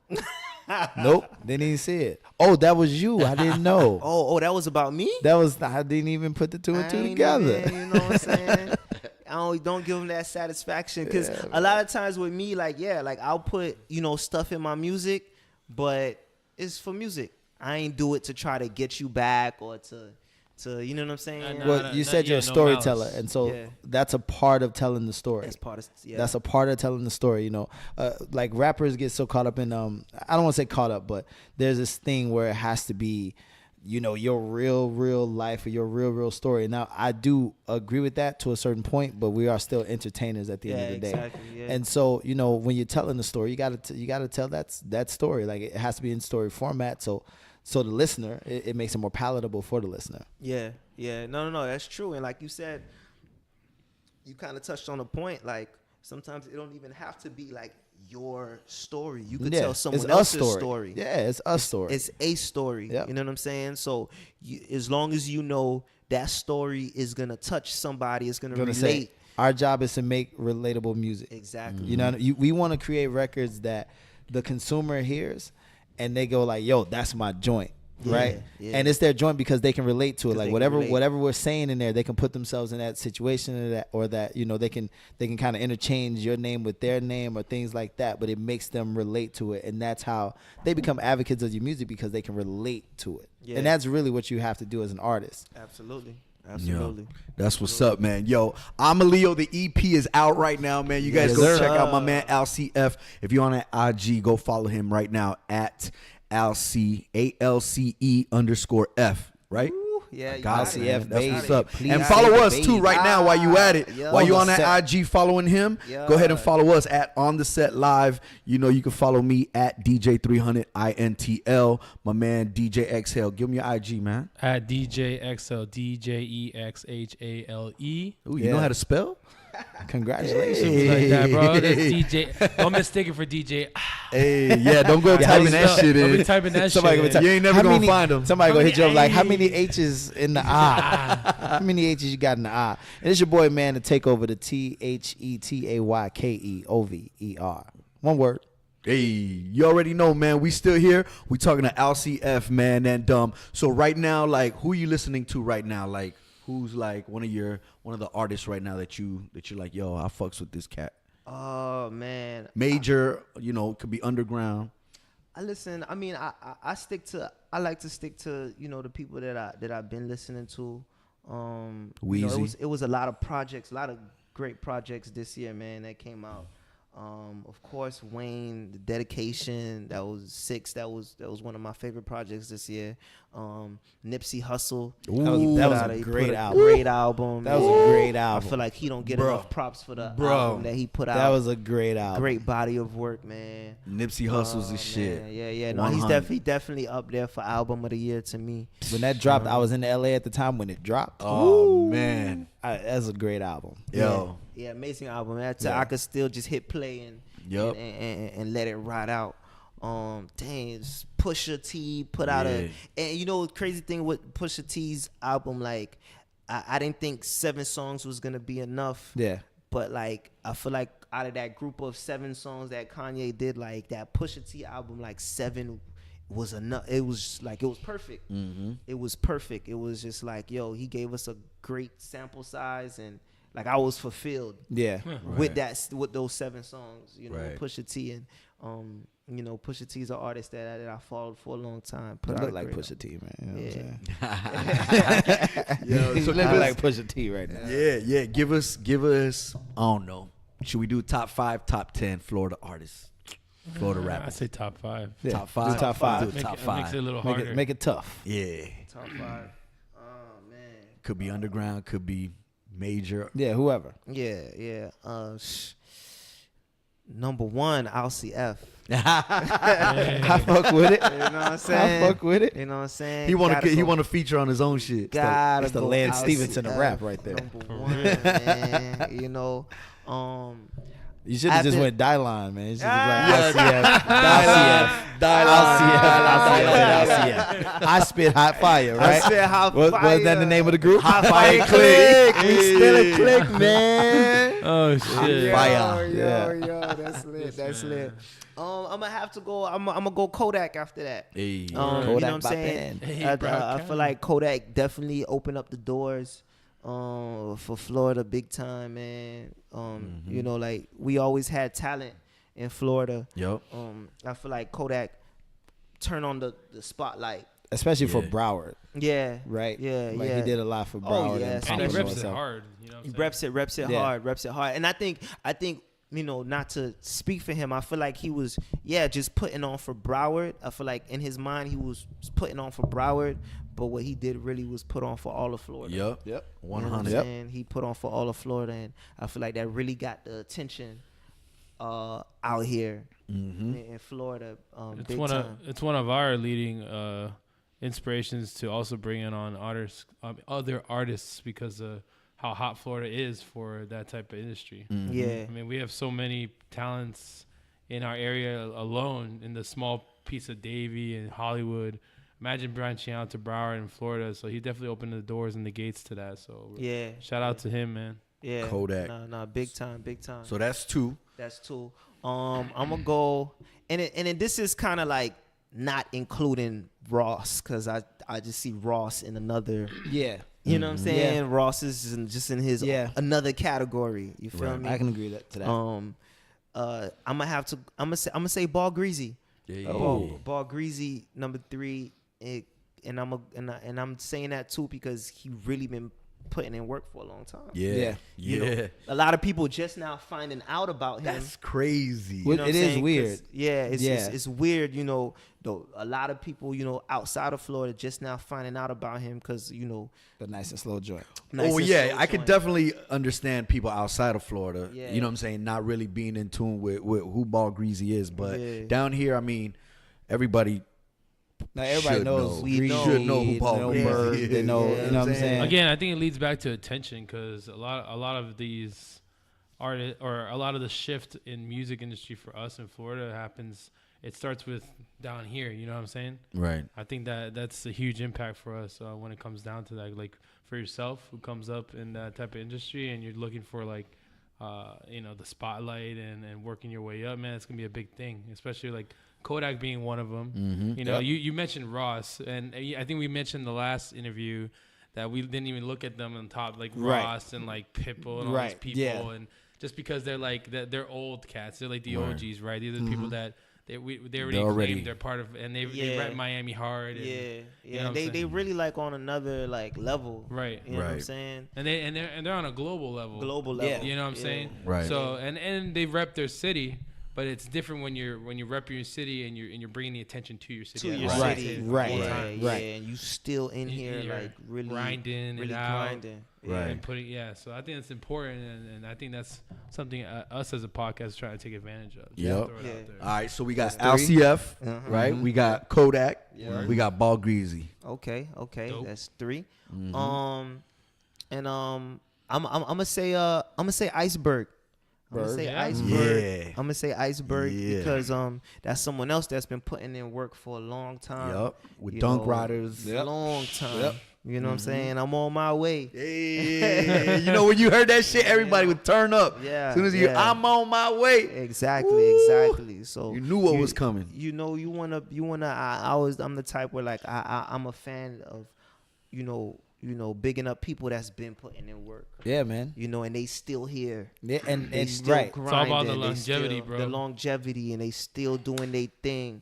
Nope, didn't even see it. Oh, that was you. I didn't know. Oh, that was about me? That was, I didn't even put the two and I two ain't together. even, you know what I'm saying? Don't give them that satisfaction, because a lot of times with me, like, yeah, like I'll put, you know, stuff in my music, but it's for music. I ain't do it to try to get you back or to you know what I'm saying? No, Well, you said you're a no storyteller, malice. and so Yeah. that's a part of telling the story. That's part of That's a part of telling the story. You know, like rappers get so caught up in I don't want to say caught up, but there's this thing where it has to be, you know, your real life or your real story. Now, I do agree with that to a certain point, but we are still entertainers at the end of the day. exactly, yeah. And so, you know, when you're telling the story, you gotta tell that story. Like, it has to be in story format. So the listener, it makes it more palatable for the listener. Yeah. No, that's true. And like you said, you kind of touched on a point. Like, sometimes it don't even have to be like your story. You could tell someone it's else's a story. Yeah, it's a story. It's a story. Yep. You know what I'm saying? So as long as you know that story is gonna touch somebody, it's gonna relate. Say, our job is to make relatable music. Exactly. You know, we want to create records that the consumer hears and they go like, yo, that's my joint. right? Yeah. And it's their joint because they can relate to it. 'Cause Like they can whatever relate. whatever we're saying in there, they can put themselves in that situation or that you know they can kind of interchange your name with their name or things like that. But it makes them relate to it, and that's how they become advocates of your music because they can relate to it. Yeah. And that's really what you have to do as an artist. Absolutely. Yo, that's what's up, man. Yo, I'm a Leo. The EP is out right now, man. You guys Yes, go sir. check out my man Alce F. If you're on that IG, go follow him right now at Alce ALCE_F. Right? Yeah, you God, got it. man. That's baby. what's up. Please And say follow the us too baby. right now while you at it. Yeah. While you on On the that IG following him, go ahead and follow us at On The Set Live. You know, you can follow me at DJ300 INTL. My man DJ Exhale. Give me your IG, man. At DJXL, DJEXHALE. Ooh, you Yeah. know how to spell? Congratulations. Like that, bro. That's DJ. Don't mistake it for DJ. Hey, yeah, don't go typing that shit Don't be in. typing that Somebody shit. gonna in. You ain't never gonna find them. Somebody How gonna many hit you up like, how A's? many H's in the I? How many H's you got in the I? And it's your boy, man, to take over the THETAYKEOVER. One word. Hey, you already know, man. We still here. We talking to Alce F, man. And so right now, like, who you listening to right now? Like, who's like one of the artists right now that you're like, yo, I fucks with this cat. Oh man, Major, you know, could be underground. I listen. I mean, I like to stick to the people that I've been listening to. Weezy. It was a lot of projects, a lot of great projects this year, man, that came out. Of course, Wayne, the Dedication, that was 6. That was one of my favorite projects this year. Nipsey Hussle, That was a he great put album. Great album. That was man. a great I album. feel like he don't get Bro. enough props for the Bro. album that he put out. That was a great album. great body of work, man. Nipsey Hussle's Oh, his shit. man. Yeah. No, he's 100. definitely up there for album of the year to me. When that dropped, I was in LA at the time when it dropped. Oh man, That's a great album. yo, Yeah, amazing album. Yeah. I could still just hit play and Yup. and let it ride out. Pusha T put out and the crazy thing with Pusha T's album, like I didn't think 7 songs was gonna be enough. Yeah. But like I feel like out of that group of 7 songs that Kanye did, like that Pusha T album, like 7 was enough. It was like it was perfect. It was perfect. It was just like, yo, he gave us a great sample size, and like I was fulfilled Yeah. with those 7 songs. Right. Pusha T and Pusha T's an artist that I followed for a long time. Put out look a like great Pusha T, man. You know Yeah. what I'm saying? yo. So I let like Pusha T right now. yeah. Give us. I don't know. Should we do top 5, top 10 Florida artists, Florida I rappers? say top 5. Yeah. Top 5. Do top 5. Do top Makes 5. it a little Make harder. it tough. Yeah, Top 5. Oh man. could be underground, could be major. Yeah, whoever. Yeah. Number 1, Alce F. I fuck with it. You know what I'm saying? I fuck with it. You know what I'm saying? He want Gotta to. He go- want to feature on his own shit. gotta It's the go Lance Alce Stevenson of F, rap right there. Number For 1, real. man. You should have just After- went Dylon, man. You should Yeah. have like I spit hot fire, right? I said hot What fire. was that the name of the group? Hot Fire Click. We still a click, man. Oh shit. Fire. Yo, that's lit. That's lit. I'm gonna have to go. I'm gonna go Kodak after that. Hey. You know what I'm saying? Hey, I bro, feel like Kodak definitely opened up the doors for Florida big time, man. Like we always had talent in Florida. Yup. I feel like Kodak turned on the spotlight. Especially for Yeah. Broward, Yeah. right? Yeah, Like yeah. he did a lot for Broward. yeah, and And he Papa reps it himself. hard. You know what He I'm saying? reps it Yeah. hard. And I think not to speak for him, I feel like he was just putting on for Broward. I feel like in his mind he was putting on for Broward, but what he did really was put on for all of Florida. Yep. Yep. You know what 100. I'm Yep. saying? He put on for all of Florida, and I feel like that really got the attention out here in Florida. Big time. It's one of our leading inspirations to also bring in on other artists because of how hot Florida is for that type of industry. Yeah. I mean, we have so many talents in our area alone in the small piece of Davie and Hollywood. Imagine branching out to Broward and Florida. So he definitely opened the doors and the gates to that. So Yeah. shout out to him, man. Yeah. Kodak. Nah, big time. So that's 2. That's 2. I'm gonna go, and then this is kind of like not including Ross, because I just see Ross in another. Yeah. You know what I'm saying? Yeah. Ross is just in his another category. You feel me? I can agree to that. I'm gonna say Ball Greasy. Ball Greasy number 3, and I'm saying that too because he really been putting in work for a long time. Yeah. You know, a lot of people just now finding out about him. That's crazy. You know it is weird. It's weird. You know, though a lot of people, you know, outside of Florida just now finding out about him because, you know, The nice and slow joint. I could definitely understand people outside of Florida. Yeah. You know what I'm saying? Not really being in tune with who Ball Greasy is, but down here, I mean, everybody. Now everybody should knows. know. We should know who Ball Greasy is. They know. Yeah, You know what I'm saying? Again, I think it leads back to attention because a lot of these artists or a lot of the shift in music industry for us in Florida happens. It starts with down here. You know what I'm saying? Right. I think that's a huge impact for us when it comes down to that. Like for yourself, who comes up in that type of industry, and you're looking for like, you know, the spotlight and working your way up. Man, it's gonna be a big thing, especially like Kodak being one of them. Mm-hmm. You know, you mentioned Ross, and I think we mentioned the last interview that we didn't even look at them on top, like Ross and like Pitbull and all these people, and just because they're like they're old cats, they're like the OGs, right? These are the people that they already claimed they're part of, and they rap Miami hard. And, you know they really like on another like level, right? You know what I'm saying? And they're on a global level. Yeah. You know what I'm saying? Right. So and they rep their city. But it's different when you rep your city and you're bringing the attention to your city. Right. And you still in here like really grinding really it out, grinding, and putting So I think it's important, and I think that's something us as a podcast try to take advantage of. Yep. Throw it out there. All right, so we got Alce F, right? We got Kodak. We got Ball Greasy. Okay, Dope. that's 3. I'm gonna say Iceberg. I'm gonna say Iceberg. Yeah. I'm gonna say Iceberg Yeah. because that's someone else that's been putting in work for a long time. Yep. With You Dunk know, Riders. Long time. Yep. You know what I'm saying? I'm on my way. Hey, you know when you heard that shit, everybody would turn up. Yeah. As soon as you, I'm on my way. Exactly. So You knew what was coming. You know, I'm the type where like I'm a fan of, you know, bigging up people that's been putting in work. Yeah, man. You know, and they still here. Yeah, and They still right. grinding. It's all about the They longevity, still- bro. The longevity, and they still doing their thing.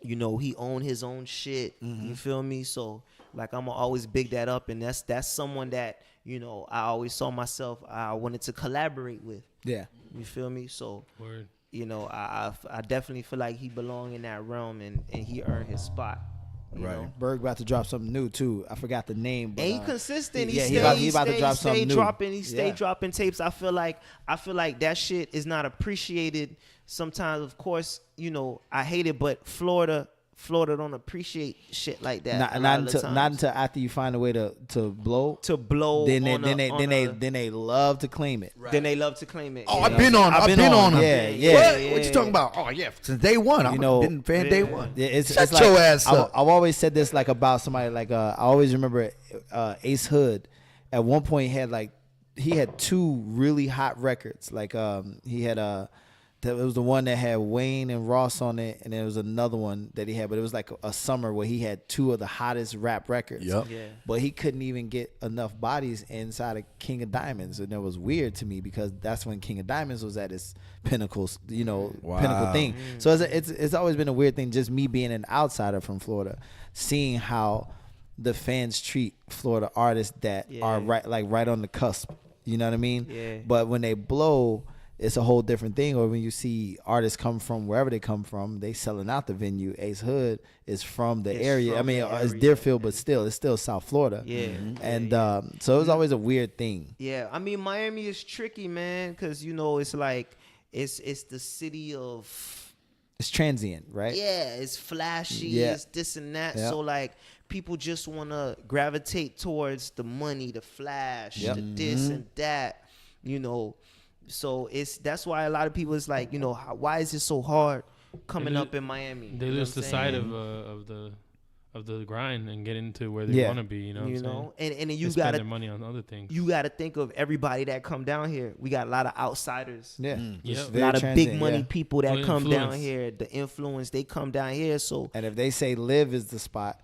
You know, he owned his own shit. You feel me? So like I'ma always big that up, and that's someone that, you know, I always saw myself I wanted to collaborate with. Yeah. You feel me? So Word. you know, I definitely feel like he belonged in that realm, and he earned his spot. You know? Berg about to drop something new too. I forgot the name. But, And he consistent. yeah, He he about to drop something new. He stay dropping tapes. I feel like that shit is not appreciated. Sometimes, of course, you know, I hate it, but Florida don't appreciate shit like that. Not until after you find a way to blow. Then they love to claim it. Then they love to claim it. Oh, I've been on him. Yeah. What you talking about? Oh yeah, since day one. I'm been fan day one. Yeah, Shut like, your ass up. I've always said this like about somebody like I always remember Ace Hood. At one point he had 2 really hot records. Like he had it was the one that had Wayne and Ross on it, and there was another one that he had, but it was like a summer where he had 2 of the hottest rap records. Yep. Yeah. But he couldn't even get enough bodies inside of King of Diamonds, and it was weird to me because that's when King of Diamonds was at its pinnacle, pinnacle thing. So it's always been a weird thing, just me being an outsider from Florida, seeing how the fans treat Florida artists that are right on the cusp. You know what I mean? Yeah. But when they blow, it's a whole different thing. Or when you see artists come from wherever they come from, they selling out the venue. Ace Hood is from the area. From the it's area. Deerfield, but it's still South Florida. Yeah. And so it was always a weird thing. Yeah, I mean Miami is tricky, man, because you know it's like it's the city of It's transient, right? yeah, it's flashy, Yeah. it's this and that. Yeah. So like people just want to gravitate towards the money, the flash, Yep. the this and that, you know. So that's why a lot of people is like, you know, why is it so hard coming up in Miami? They You know lose what the I'm side saying? of the grind and get into where they want to be. You know, and then you spend gotta their money on other things. You gotta think of everybody that come down here. We got a lot of outsiders. Yeah, Yep. A lot of big money people that Well, come down influence. here. The influence, they come down here. So and if they say live is the spot,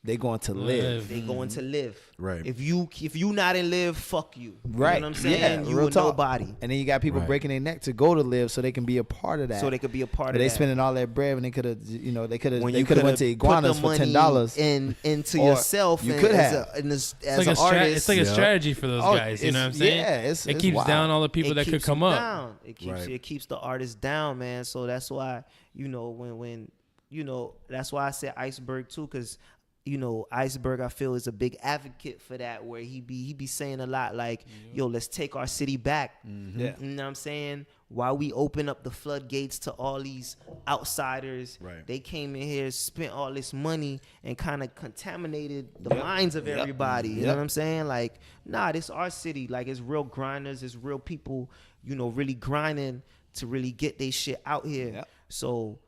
they going to live. they going to live. Right. If you not in live, fuck you. Right. You know what I'm saying? Yeah, you real a talk. nobody. And then you got people Right. breaking their neck to go to live so they can be a part of that. So they could be a part But of they that. spending all that bread when they could have, they could have, When they you could have went coulda to iguanas put for the $10. money into Or yourself. you and could as have. as It's like, an artist. it's like a strategy for those guys. You know what I'm saying? Yeah, it it's keeps wild. down all the people that could keeps come them up. down. It keeps the artist down, man. So that's why when that's why I said Iceberg too, because Iceberg I feel is a big advocate for that, where he be saying a lot like, yo, let's take our city back. Yeah. You know what I'm saying? While we open up the floodgates to all these outsiders, Right. they came in here, spent all this money, and kind of contaminated the minds of everybody. You know what I'm saying? Like, nah, this our city. Like, it's real grinders, it's real people, really grinding to really get their shit out here. Yep. So,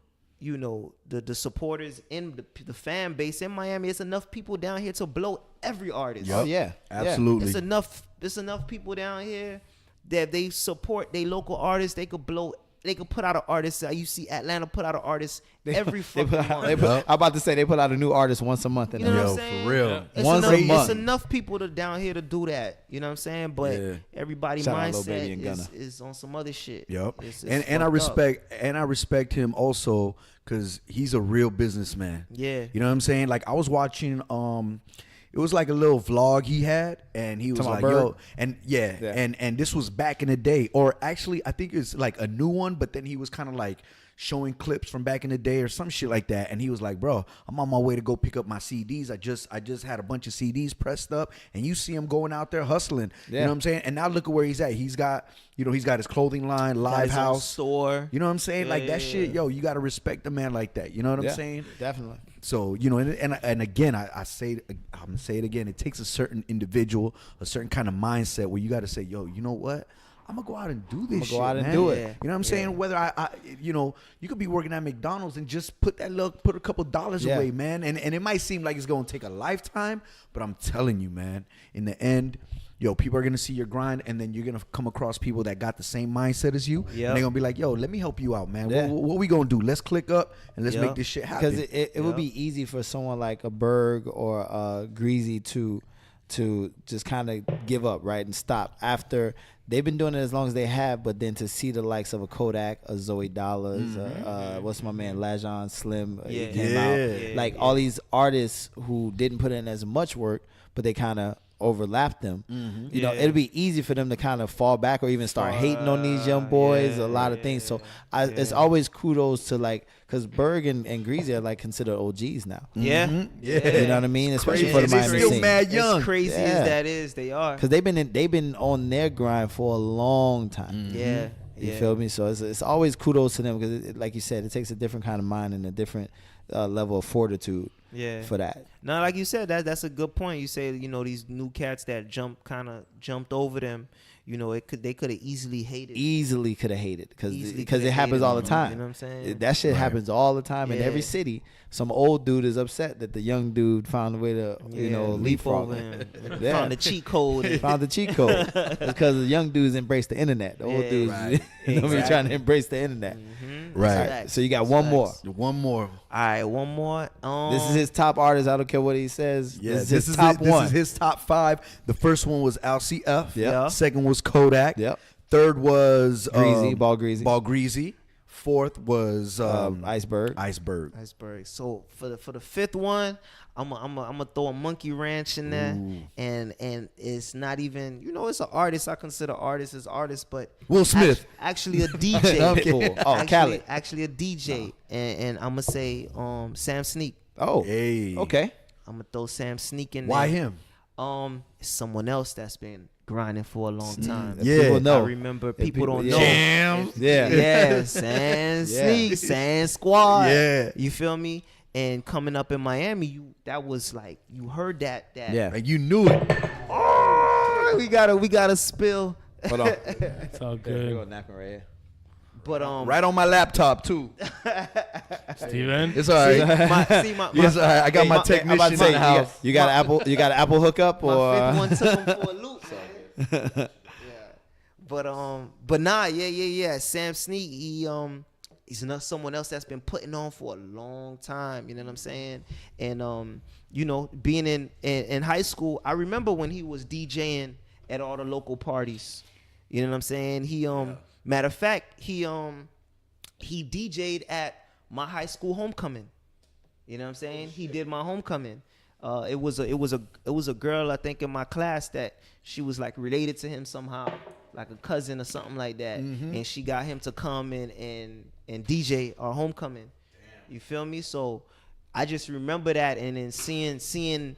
the supporters in the fan base in Miami, it's enough people down here to blow every artist. Yep. Oh, yeah. Absolutely. It's enough people down here that they support their local artists. They could put out an artist. You see Atlanta put out an artist every fucking month. I'm about to say they put out a new artist once a month. You know what I'm Yo, saying? for real. Yeah. It's Once enough, a month. It's enough people down here to do that. You know what I'm saying? But Yeah. everybody's Shout out Lil Baby and mindset Gunna. is on some other shit. Yep. It's And I respect him also because he's a real businessman. Yeah. You know what I'm saying? Like, I was watching it was like a little vlog he had, and he was Talking like, about yo, Berg? and and this was back in the day, or actually I think it's like a new one, but then he was kind of like showing clips from back in the day or some shit like that, and he was like, bro, I'm on my way to go pick up my CDs. I just had a bunch of CDs pressed up, and you see him going out there hustling. You know what I'm saying? And now look at where he's at. He's got his clothing line, Live His own House store. You know what I'm saying? Like that Yeah. shit, yo, you got to respect a man like that. You know what I'm Yeah, saying? definitely. So, and again, I'm gonna say it again. It takes a certain individual, a certain kind of mindset where you got to say, yo, you know what? I'm gonna go out and do this shit, go out and man. do it. Yeah. You know what I'm saying? Whether I you could be working at McDonald's and just put a couple dollars Yeah. away, man. And it might seem like it's gonna take a lifetime, but I'm telling you, man, in the end, yo, people are gonna see your grind, and then you're gonna come across people that got the same mindset as you. Yep. And they're gonna be like, yo, let me help you out, man. Yeah. What we gonna do? Let's click up and let's Yep. make this shit happen. Because it would be easy for someone like a Berg or a Greasy to just kind of give up, right, and stop after they've been doing it as long as they have, but then to see the likes of a Kodak, a Zoe Dollars, what's my man, Lajon Slim, he came out, like all these artists who didn't put in as much work, but they kind of overlapped them. You know, it'd be easy for them to kind of fall back or even start hating on these young boys, a lot of things. So it's always kudos to, like, because Berg and Greasy are like considered OGs now. Yeah. Yeah. You know what I mean? Especially Crazy. for the They're Miami still scene. mad young. As crazy Yeah. as that is, they are. Because they've been on their grind for a long time. Yeah. You feel me? So it's always kudos to them because, like you said, it takes a different kind of mind and a different level of fortitude for that. No, like you said, that's a good point. You say, these new cats that jumped over them, they could have easily hated. Easily could have hated because Easily it coulda happens hated all the them, time. you know what I'm saying? That shit happens all the time in Yeah. every city. Some old dude is upset that the young dude found a way to leapfrog over him. him. Yeah. Found the cheat code. Found the cheat code. It's because the young dudes embrace the internet. The old Yeah, dudes right. be trying to embrace the internet. Right. Facts. So you got That's one facts. more. One more. All right, one more. This is his top artist. I don't care what he says. Yeah, this is his top one. This is his top 5. The first one was Alce F. Yeah. Second was Kodak. Yep. Third was Greasy, Ball Greasy. Ball Greasy. Fourth was Iceberg. Iceberg. Iceberg. So for the fifth one, I'm gonna throw a Monkey Ranch in there, and it's not even, it's an artist. I consider artists as artists, but Will Smith. actually a DJ. Cool. Oh, Khaled. Actually a DJ, and I'm gonna say Sam Sneak. Oh, Hey. okay. I'm gonna throw Sam Sneak in Why there. him? It's someone else that's been grinding for a long time. Yeah. People know. I remember people don't know. Jam. Yeah. Yeah, San Sneak, San Squad. Yeah. You feel me? And coming up in Miami, that was like, you heard that. Yeah. Like, you knew it. Oh, we gotta spill. Hold on. It's all good. Napkin right here. But right on my laptop too. Steven? It's all right. Yes, all right. I got my I'm technician about to say, in the house. you got an Apple hookup my or fifth one took him for a loop. Yeah. But nah, yeah. Sam Sneak, he's not someone else that's been putting on for a long time. You know what I'm saying? And you know, being in high school, I remember when he was DJing at all the local parties. You know what I'm saying? He matter of fact, he DJ'd at my high school homecoming. You know what I'm saying? He did my homecoming. It was a girl, I think, in my class that she was like related to him somehow, like a cousin or something like that. And she got him to come in and DJ our homecoming. You feel me? So I just remember that, and then seeing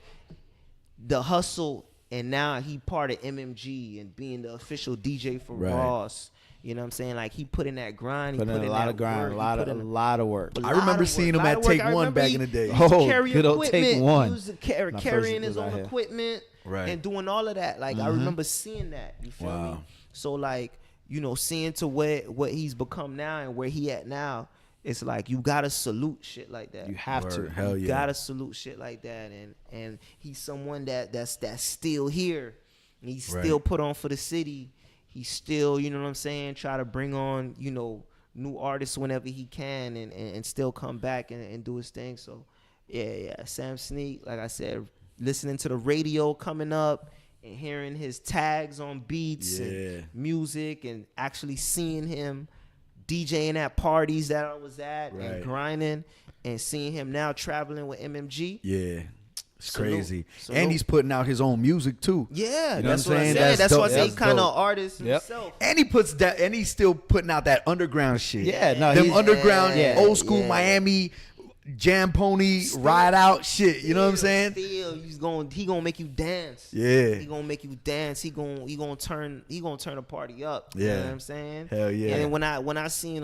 the hustle, and now he part of MMG and being the official DJ for Ross. You know what I'm saying? Like, he put in that grind. He put in a lot of grind, a lot of work. I remember seeing him at Take One back in the day. Good old Take One. He was carrying his own equipment and doing all of that. Like, I remember seeing that. You feel me? So, like, you know, seeing to what he's become now and where he at now, it's like you gotta salute shit like that. You have to. Hell You yeah. gotta salute shit like that. And he's someone that's still here. And he's still put on for the city. He's still, you know what I'm saying, try to bring on, you know, new artists whenever he can and still come back and do his thing. So, yeah. Sam Sneak, like I said, listening to the radio coming up and hearing his tags on beats and music and actually seeing him DJing at parties that I was at and grinding and seeing him now traveling with MMG. Yeah. It's crazy. Salute. And he's putting out his own music too. Yeah, You know that's what I'm what I'm saying? saying. That's why I dope. say he That's kind of dope. artist himself. And he puts that, and he's still putting out that underground shit. Yeah, no, them he's- underground, yeah, old school yeah. Miami jam pony ride out shit. You know what I'm saying? Still, he gonna make you dance. Yeah. He gonna make you dance. He gonna turn the party up. You Yeah. know what I'm saying? Hell yeah. And when I seen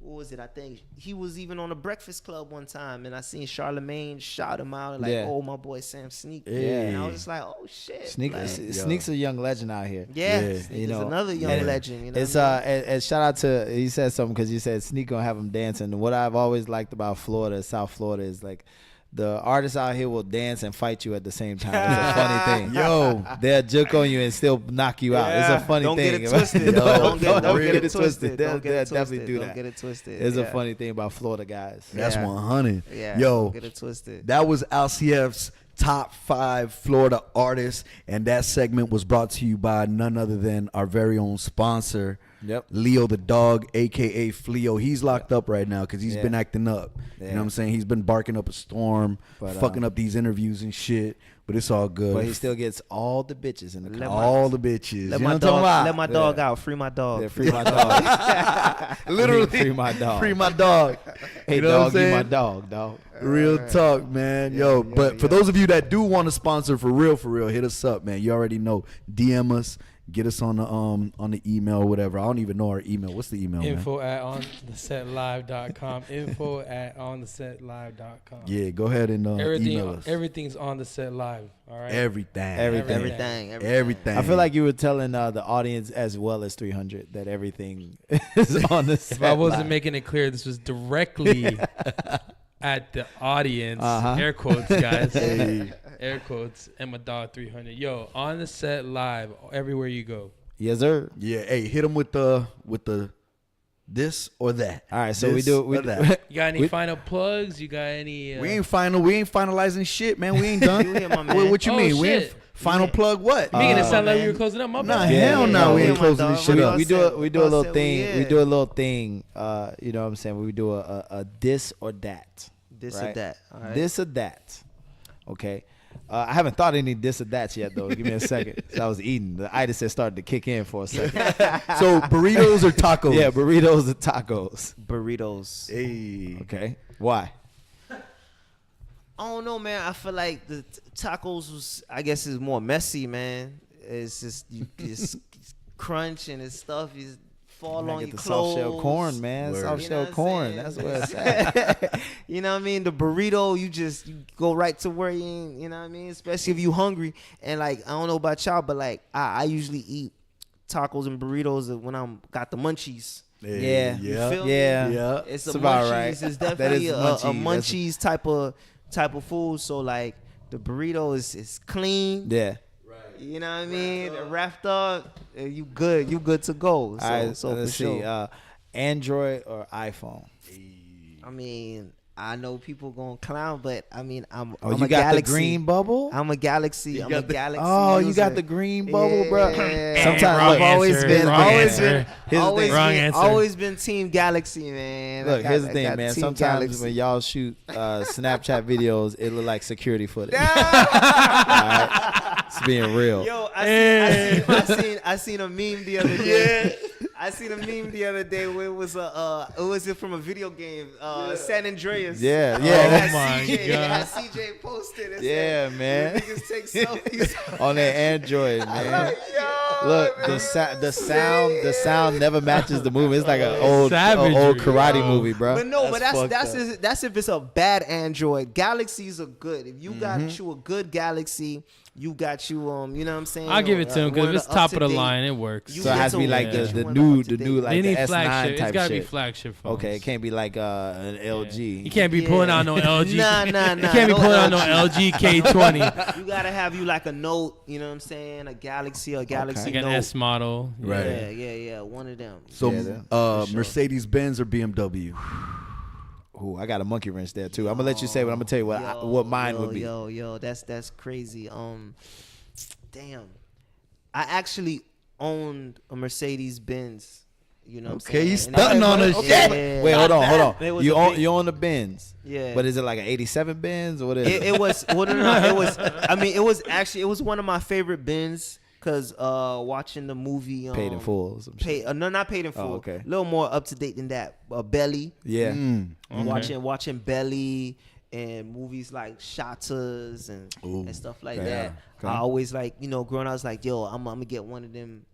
what was it? I think he was even on the Breakfast Club one time, and I seen Charlemagne shout him out and like, Yeah. oh, my boy Sam Sneak. Yeah. And I was just like, oh shit. Sneak's a young legend out here. Yeah, Yeah. Sneak You is know, another young and legend. You know It's what I mean? and shout out to, he said something because you said Sneak gonna have him dancing. And what I've always liked about Florida, South Florida, is like the artists out here will dance and fight you at the same time. It's a funny thing. Yo. They'll juke on you and still knock you out. It's a funny Don't thing. get it twisted. Don't Don't get get it twisted. They'll Don't get it definitely twisted. do Don't that. get it twisted. It's a Yeah. funny thing about Florida guys. That's Yeah. 100. Yeah. Yo, Don't get it twisted. that was Alce F's top 5 Florida artists, and that segment was brought to you by none other than our very own sponsor, Yep. Leo the dog, aka Fleo. He's locked up right now because he's been acting up. You know what I'm saying? He's been barking up a storm, But, fucking up these interviews and shit. But it's all good. But he still gets all the bitches in the car. all the bitches. Let you my know what I'm talking about? let my dog out. Free my dog. Yeah, free my dog. Literally, free my dog. Free my dog. Hey, You know what I'm dog, you my saying? dog. Real talk, man. Yo, but for those of you that do want to sponsor for real, hit us up, man. You already know. DM us. Get us on the email or whatever. I don't even know our email. What's the email, man? info@onthesetlive.com. info@onthesetlive.com. Yeah, go ahead and email us. Everything's on the set live. All right. Everything. Everything. I I feel like you were telling the audience as well as 300 that everything is on the set. If I wasn't live. making it clear, this was directly at the audience. Uh-huh. Air quotes, guys. Hey. Air quotes. And my dog 300. Yo, on the set live, everywhere you go. Yes, sir. Yeah, hey, hit them with the this or that. All right, so This we do or that. You got any We- final plugs? You got any? We ain't finalizing shit, man. We ain't done. You hear my man. What you Oh, mean? We ain't shit. final plug what? Making it sound like man. we were closing up. My Nah, bad. hell yeah, no. yeah. We ain't Yeah, my closing dog. this shit What up. else? we do a What little else thing. said We we do a little thing. You know what I'm saying? We do a this or that. This right? or that. All right. This or that. Okay. I haven't thought any this or that yet though. Give me a second. So I was eating. The itis had started to kick in for a second. So burritos or tacos? Yeah, burritos or tacos. Burritos. Hey. Okay. Why? I don't know, man. I feel like the tacos was, I guess, is more messy, man. It's just it's crunch and it's stuff is fall Man, on get your the clothes. soft shell corn, man. Word. Soft You shell know what I'm corn. saying? That's where it's at. You know what I mean? The burrito, you go right to where you ain't, you know what I mean? Especially if you hungry. And like, I don't know about y'all, but like I usually eat tacos and burritos when I'm got the munchies. Yeah. You feel me? Yeah. It's It's a about munchies. right. It's That definitely is a munchies. munchies type of food. So like the burrito is clean. Yeah. You know what I mean? Wrapped up. You good. You good to go. So, All right, so let's for see. sure. Android or iPhone? I mean, I know people gonna clown, but I mean, I'm Oh, a you got Galaxy. the green bubble? I'm a Galaxy. I'm a Galaxy. Oh, you got user. the green bubble, bro. Yeah. Sometimes Wrong look, answer. Wrong answer. always been Team Galaxy, man. Look, here's the I thing, got man. Team Sometimes Galaxy. when y'all shoot Snapchat videos, it look like security footage. All right? It's being real. Yo, I seen a meme the other day. I seen a meme the other day where it was from a video game, San Andreas. Yeah, Oh yeah. my It god. had CJ posted. It Yeah, said, man. Niggas take selfies. On that Android, man. Yo, Look, man. the sound never matches the movie. It's like an old Savagery, karate bro. movie, bro. But no, that's fucked up. if it's a bad Android. Galaxies are good. If you got Mm-hmm. you a good Galaxy, you got you you know what I'm saying? I'll give it to him one because of if it's the top of the up-to-date- line, it works. You So it has to be get like to- the one new up-to-date. like They the need S9 flagship. It's type gotta be shit. flagship phones. Okay, it can't be like an LG. You can't be Yeah. pulling out no LG. Nah. You can't be pulling out no LG K20. You gotta have you like a Note, you know what I'm saying? A Galaxy or Galaxy Like an Note. S model. Right. Yeah, one of them. So, Yeah, for sure. Mercedes Benz or BMW? Ooh, I got a monkey wrench there too. I'm gonna let you say, but I'm gonna tell you what mine would be. Yo, that's crazy. Damn, I actually owned a Mercedes Benz. You know what I'm Okay, saying? you And stunting that- on us. Yeah. Shit. Wait, hold on. It was You a own big- you own the Benz. Yeah. But is it like an '87 Benz or what is it? It was well, no, it was. I mean, it was one of my favorite Benz because watching the movie Paid in full. Or some shit. no, not paid in full. okay. A little more up to date than that. Belly. Yeah. Watching Belly and movies like Shotters and stuff like okay. that. Okay. I always like, growing up, I was like, yo, I'm gonna get one of them,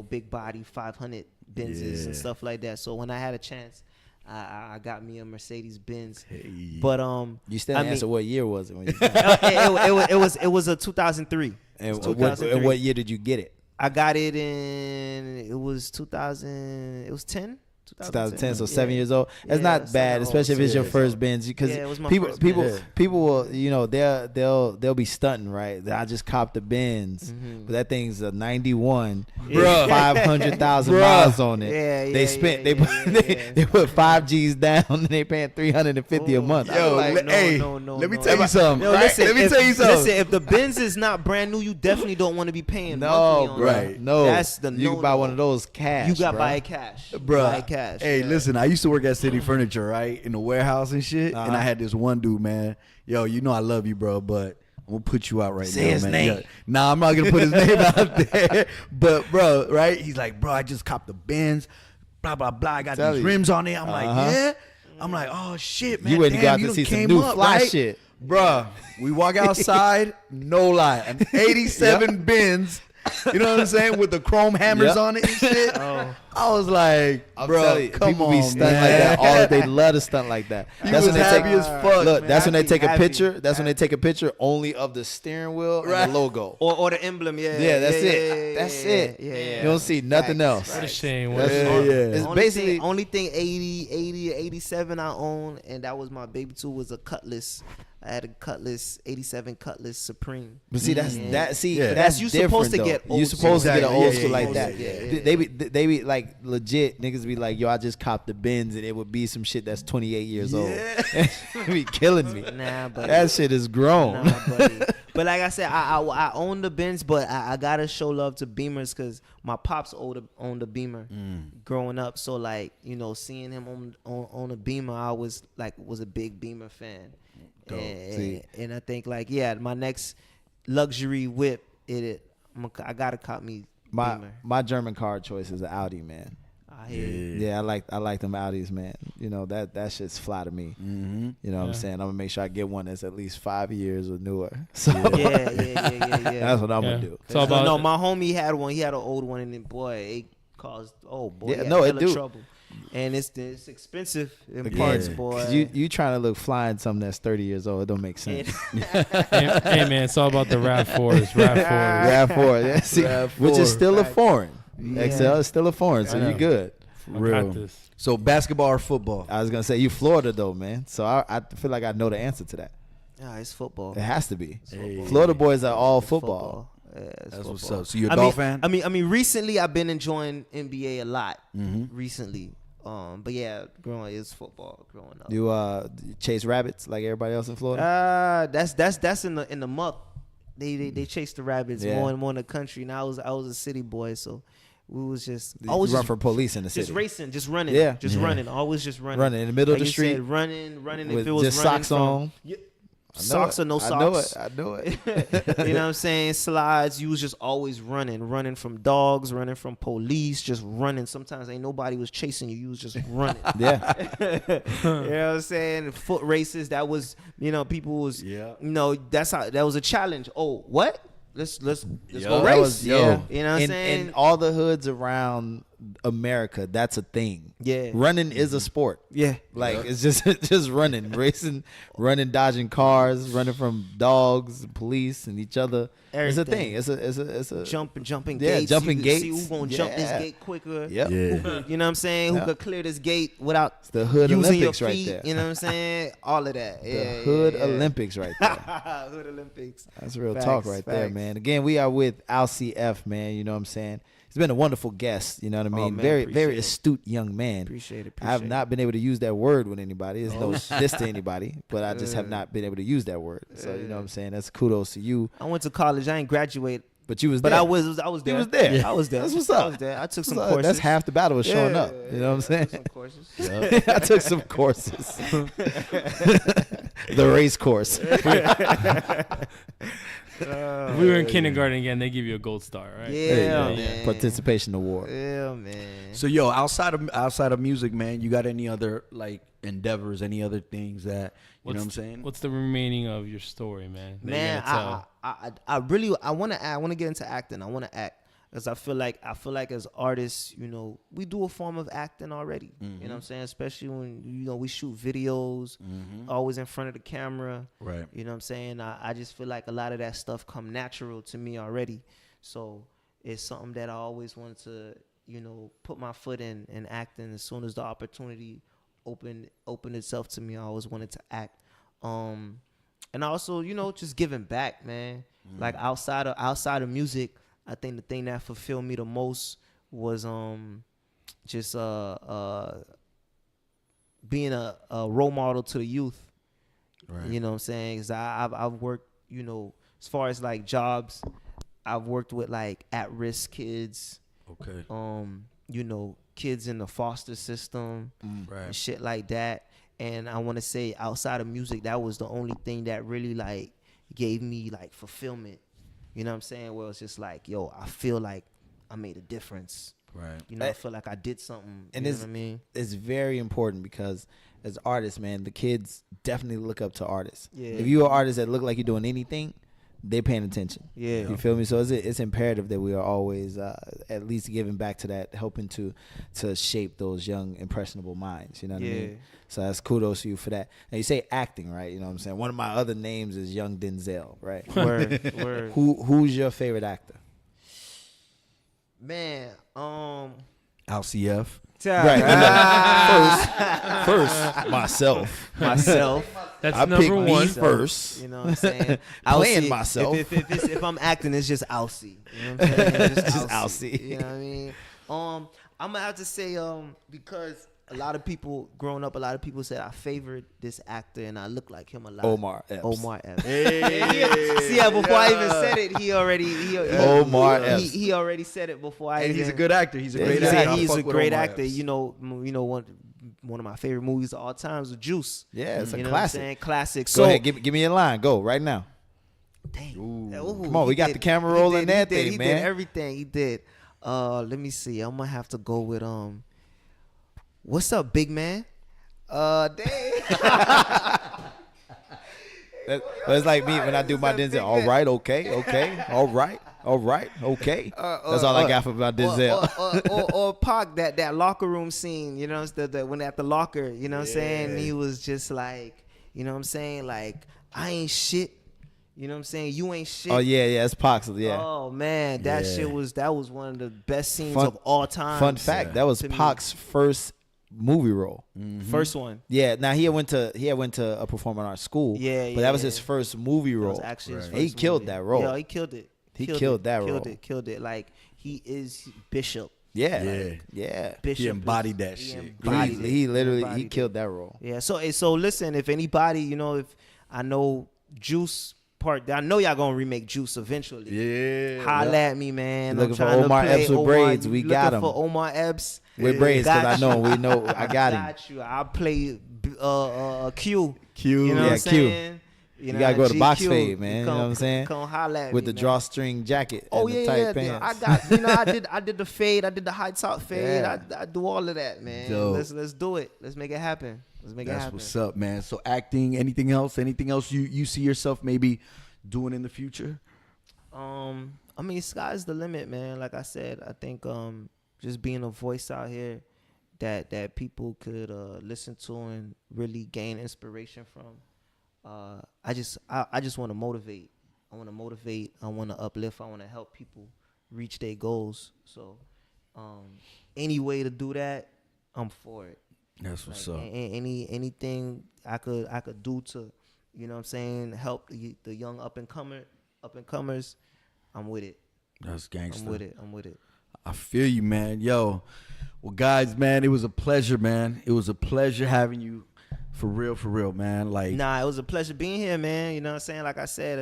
big body 500 Benzes and stuff like that. So when I had a chance, I got me a Mercedes Benz. Hey. But You still I didn't mean- answer what year was it when you it was a 2003. and It's what 2003. what year did you get it? I got it in. It was 2000. It was 10. 2010, so Yeah. 7 years old. That's Yeah, not it's bad, not especially if old. it's your Yeah. first Benz. Because Yeah, it was my people, first people, Benz. people will, they'll be stunting, right? I just copped the Benz, but that thing's a '91, Bruh. 500,000 Bruh. miles on it. Yeah, They yeah, spent, yeah, they yeah, put, yeah. they put 5 G's down, and they paying 350 a month. Yo, like, let me tell you something. Yo, right? listen, Let me if, tell you something. Listen, if the Benz is not brand new, you definitely don't want to be paying No, monthly on bro. that. Right. No, That's the you can buy no-no. one of those cash. You got to bro. buy it cash. Bruh. Buy it cash. Hey, yeah. listen, I used to work at City Furniture, right? In the warehouse and shit. And Uh-huh. I had this one dude, man. Yo, you know I love you, bro, but I'm gonna put you out right Say now, his man. name. Yeah. Nah, I'm not gonna put his name out there. But bro, right? He's like, bro, I just copped the Benz, blah, blah, blah. I got Tell these you. rims on it. I'm like, Uh-huh. yeah. I'm like, oh shit, man. You wouldn't go damn, out to done see some came new up, fly right? shit. Bruh, we walk outside, no lie. An 87 Benz, you know what I'm saying? With the chrome hammers Yep. on it and shit. Oh. I was like, I'm bro, telling you, come people on, be stunned man. like that. All they love to stunt like that. He That's was when they take. happy as fuck. Look, man. that's when they Happy, take a happy, picture. That's when they take a picture only of the steering wheel Right. and the logo. Or the emblem, yeah. Yeah, that's it. Yeah, That's yeah, it. Yeah. You don't see nothing Facts, else. What a shame. That's Yeah, it. yeah. It's only basically only thing 80 or 87 I own, and that was my baby too, was a Cutlass. I had a Cutlass, 87 Cutlass Supreme. But see, that's that. See, Yeah. that's You different, supposed to though. get You old supposed to school. get an old Exactly. school Yeah, like yeah, that. yeah, yeah. They be like legit niggas be like, yo, I just copped the Benz and it would be some shit that's 28 years old. It be killing me. Nah, but That shit is grown. Nah, buddy. But like I said, I own the Benz, but I gotta show love to Beamers because my pops owned a Beamer growing up. So like seeing him on a Beamer, I was a big Beamer fan. See. And I think my next luxury whip, I gotta cop me Beamer. My German car choice is an Audi, man. I hear you. Yeah, I like them Audis, man. That shit's fly to me. Mm-hmm. You know what I'm saying? I'm gonna make sure I get one that's at least 5 years or newer. So Yeah. that's what I'm Yeah. gonna do. It's all about No, my homie had one. He had an old one, and then boy, it caused Yeah, he had no, it hella do. trouble. And it's expensive in Yeah. parts, boy. 'Cause you trying to look fly in something that's 30 years old. It don't make sense. Hey man, it's all about the RAV4s. RAV4s. RAV4, yeah, see, RAV4. which is still a foreign. Yeah. XL is still a foreign, so I know. you good. I Real. got this. So basketball or football? I was gonna say you Florida though, man. So I feel like I know the answer to that. Yeah, it's football. It has to be. Hey. Florida boys are all It's football. Yeah, it's That's football. what's up. So you're a Dolphin fan? I mean, recently I've been enjoying NBA a lot. Mm-hmm. Recently, but yeah, growing is football. Growing up, You chase rabbits like everybody else in Florida. that's in the muck. They chase the rabbits Yeah. more and more in the country. And I was a city boy, so we was just You always run just, for police in the city. just racing, just running, Yeah. just Yeah. running, always just running, Running in the middle of Like the you street said, running. with If it was just running socks from, on. Yeah, I know socks it. or no I know socks. it. I know it. You know what I'm saying? Slides. You was just always running from dogs, running from police, just running. Sometimes ain't nobody was chasing you. You was just running. Yeah. You know what I'm saying? Foot races. That was, people was, Yeah. that was a challenge. Oh, what? Let's Yo, go that race. was- yo. You know what I'm in, saying? in all the hoods around America, that's a thing. Yeah. Running is a sport. Yeah. Like it's just running, racing, running, dodging cars, running from dogs, police, and each other. It's a thing. Everything. It's a Jumping Yeah, gates. jumping You can See gates. who gonna jump this Yeah. gate quicker. Yep. Yeah. You know what I'm saying? Who Yeah. could clear this gate without It's the Hood using Olympics your right feet? there. You know what I'm saying? All of that. The Yeah, Hood yeah. Olympics right there. Hood Olympics. That's real Facts, talk right there, facts. man. Again, we are with Alce F, man. You know what I'm saying? He's been a wonderful guest. You know what I mean? man, very, appreciate very it. astute young man. Appreciate it. I have not been able to use that word with anybody. There's no diss to anybody, but I just have Yeah. not been able to use that word. So you know what I'm saying? That's kudos to you. I went to college. I ain't graduate, But you was but there. I was there. You was there. I was there. That's what's I up. was there. I took some So courses. that's half the battle was showing Yeah, up. You know what I'm saying? Some courses. I took some courses. The race course. If we were in kindergarten again, they give you a gold star, right? Yeah, There you go. man. Participation award. Yeah, man. So yo, outside of music, man, you got any other like endeavors, any other things that you know what I'm saying? What's the remaining of your story, man? that you Man, gotta I really want to get into acting. I want to act because I feel like as artists, we do a form of acting already. You know what I'm saying? Especially when we shoot videos, always in front of the camera. Right. You know what I'm saying? I just feel like a lot of that stuff come natural to me already. So it's something that I always wanted to, put my foot in acting. As soon as the opportunity opened itself to me, I always wanted to act. And also, just giving back, man. Like outside of music, I think the thing that fulfilled me the most was just being a role model to the youth. Right. You know what I'm saying? 'Cause I've worked, as far as like jobs, I've worked with like at-risk kids, Okay. kids in the foster system and Right. shit like that. And I want to say outside of music, that was the only thing that really like gave me like fulfillment. You know what I'm saying? Where it's just like, yo, I feel like I made a difference. Right. I feel like I did something. And you know what I mean? It's very important because as artists, man, the kids definitely look up to artists. Yeah. If you're an artist that look like you're doing anything, they paying attention. Yeah. You feel me? So it's imperative that we are always at least giving back to that, helping to shape those young impressionable minds. You know what I Yeah. mean? So that's kudos to you for that. Now you say acting, right? You know what I'm saying? One of my other names is Young Denzel, right? Word. Who's your favorite actor? Man, Alce F. Right. First, myself. That's I number pick me one. first. You know what I'm saying? Playing Alce, myself. If I'm acting, it's just Alce. You know what I'm saying? It's Just Alce. You know what I mean? I'm gonna have to say because a lot of people growing up, said I favored this actor and I look like him a lot. Omar Epps. Omar F. See, before I even said it, he Omar Epps. he already said it before I. And even, he's a good actor. He's a great He's actor. I He's fuck a with great Omar actor. Epps. One of my favorite movies of all time is Juice. Yeah, it's a You know classic. what I'm saying? Classic. Go ahead, give me a line. Go right now. Dang. Come on, we got the camera rolling and everything, He man. did everything. He did. Let me see. I'm gonna have to go with what's up, big man? Dang. It's like me when I do my Denzel. All right, okay. All right, okay. That's all I got for my Denzel. Or Pac, that locker room scene, when at the locker, you know what I'm saying? He was just like, you know what I'm saying? Like, I ain't shit. You know what I'm saying? You ain't shit. Oh yeah, it's Pox. Yeah. Oh man, that Yeah. shit was one of the best scenes Fun- of all time. Fun fact, that was to me. Pac's first movie role. First one. Yeah. Now he had went to perform in our school. Yeah, But that was yeah. his first movie That role. was actually his Right. first He killed movie. that role. Yeah, he killed it. He killed that role. Killed it. Like he is Bishop. Yeah. Yeah. Yeah. Bishop He embodied is- that he shit. embodied it. He literally embodied killed it. that role. Yeah. So listen, if anybody, if I know Juice part, I know y'all gonna remake Juice eventually. Yeah. Holla at me, man. You looking I'm for trying Omar to play Epps with braids? You We looking got him. for Omar Epps With braids, because I Got know you. we know I got him. Got you. I'll play Q. Q. You know Yeah, what I'm Q. saying? You gotta go to box GQ. fade, man. You know what I'm saying? Come holla at With me, the man. drawstring jacket Oh and the yeah, tight yeah. pants. I got. I did the fade. I did the high top fade. Yeah. I do all of that, man. Dope. Let's do it. Let's make it happen. Let's make it That's happen. what's up, man. So acting, anything else? Anything else you see yourself maybe doing in the future? I mean, sky's the limit, man. Like I said, I think just being a voice out here that people could listen to and really gain inspiration from. I just want to motivate. I want to motivate. I want to uplift. I want to help people reach their goals. So, any way to do that, I'm for it. That's what's Like, up. anything I could do to, you know what I'm saying, help the young up and comers, I'm with it. That's gangster. I'm with it. I feel you, man. Yo, well, guys, man, it was a pleasure, man. It was a pleasure having you, for real, man. Like, Nah, it was a pleasure being here, man. You know what I'm saying? Like I said,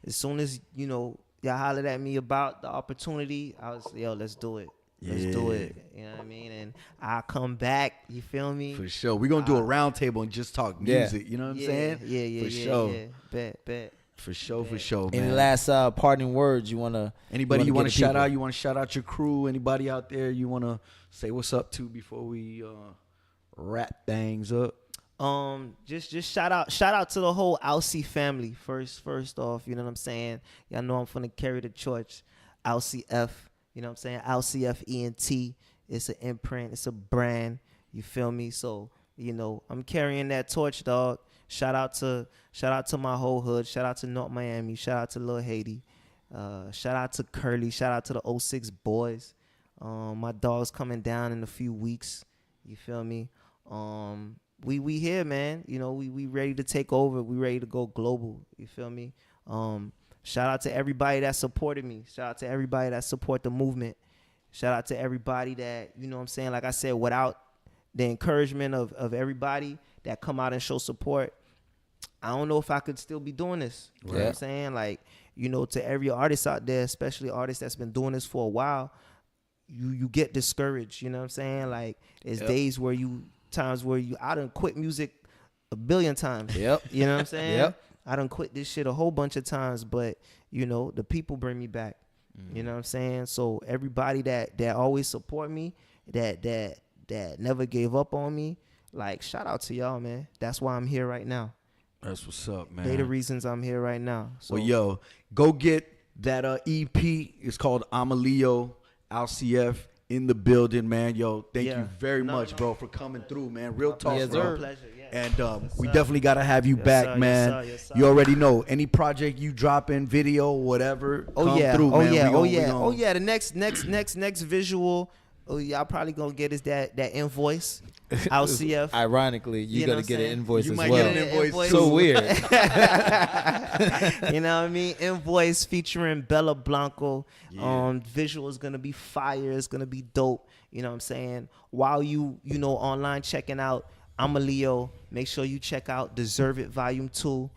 as soon as, y'all hollered at me about the opportunity, I was, let's do it. Let's do Yeah. it. You know what I mean? And I'll come back. You feel me? for sure, we're gonna do a round table and just talk Yeah. music. You know what I'm saying? Yeah. For sure. Yeah. Bet. For sure, man. Any last parting words you wanna? Anybody you want to give the shout people? out? You want to shout out your crew? Anybody out there you want to say what's up to before we wrap things up? Just shout out to the whole Alce family. First off, you know what I'm saying? Y'all know I'm finna carry the torch. Alce F, you know what I'm saying? Alce F ENT. It's an imprint. It's a brand. You feel me? So I'm carrying that torch, dog. Shout out to my whole hood. Shout out to North Miami. Shout out to Lil Haiti. Shout out to Curly. Shout out to the 06 boys. My dog's coming down in a few weeks. You feel me? We here, man. We ready to take over. We ready to go global. You feel me? Shout out to everybody that supported me. Shout out to everybody that support the movement. Shout out to everybody that, you know what I'm saying? Like I said, without the encouragement of everybody that come out and show support, I don't know if I could still be doing this. You know what I'm saying? Like, to every artist out there, especially artists that's been doing this for a while, you get discouraged. You know what I'm saying? Like, there's times where I done quit music a billion times. Yep. You know what I'm saying? Yep. I done quit this shit a whole bunch of times, but the people bring me back. You know what I'm saying? So everybody that always support me, that never gave up on me, like, shout out to y'all, man. That's why I'm here right now. That's what's up, man. They the reasons I'm here right now. So Well, yo, go get that EP. It's called I'm a Leo. Alce F in the building, man. Yo, thank you very much, bro, for coming through, man. Real talk, Yes, bro. sir. pleasure. Yeah. And we definitely gotta have you back, sir, man. yes, sir. You already know any project you drop in, video, whatever. Come through, man. The next visual. Oh yeah, I'm probably gonna get is that invoice. Alce F. Ironically, you know gotta what get I'm an saying? invoice You as might well. get an invoice So too. weird. You know what I mean? Invoice featuring Bella Blanco. Visual is gonna be fire. It's gonna be dope. You know what I'm saying? While you online checking out I'm a Leo, make sure you check out Deserve It Volume 2.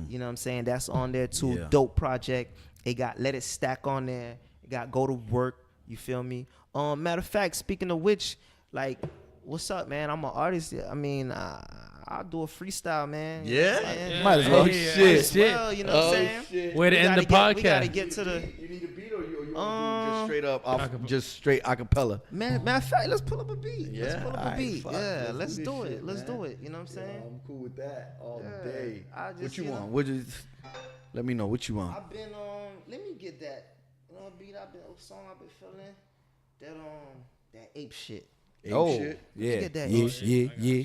You know what I'm saying? That's on there too. Yeah. Dope project. It got Let It Stack on there. It got Go to Work. You feel me? Matter of fact, speaking of which, like, what's up, man? I'm an artist. I mean, I'll do a freestyle, man. You know what I'm saying? Yeah. Might as well. Yeah, Shit. yeah, Might as well, you know what I'm saying? Way to We end the gotta get- We gotta podcast. get to the You need a beat or you want to do just straight up, just straight acapella? matter of fact. Let's pull up a beat. Let's Yeah? pull up a Alright, beat. fuck. Yeah, Let's let's do do this it. shit, Let's man. do it. You know what I'm saying? I'm cool with that all Yeah, day. I just, What you you know- want? What is? Let me know what you want. I've been let me get that beat song I've been feeling. That ape shit. Oh, shit? yeah. Get that Yeah, ape shit. yeah,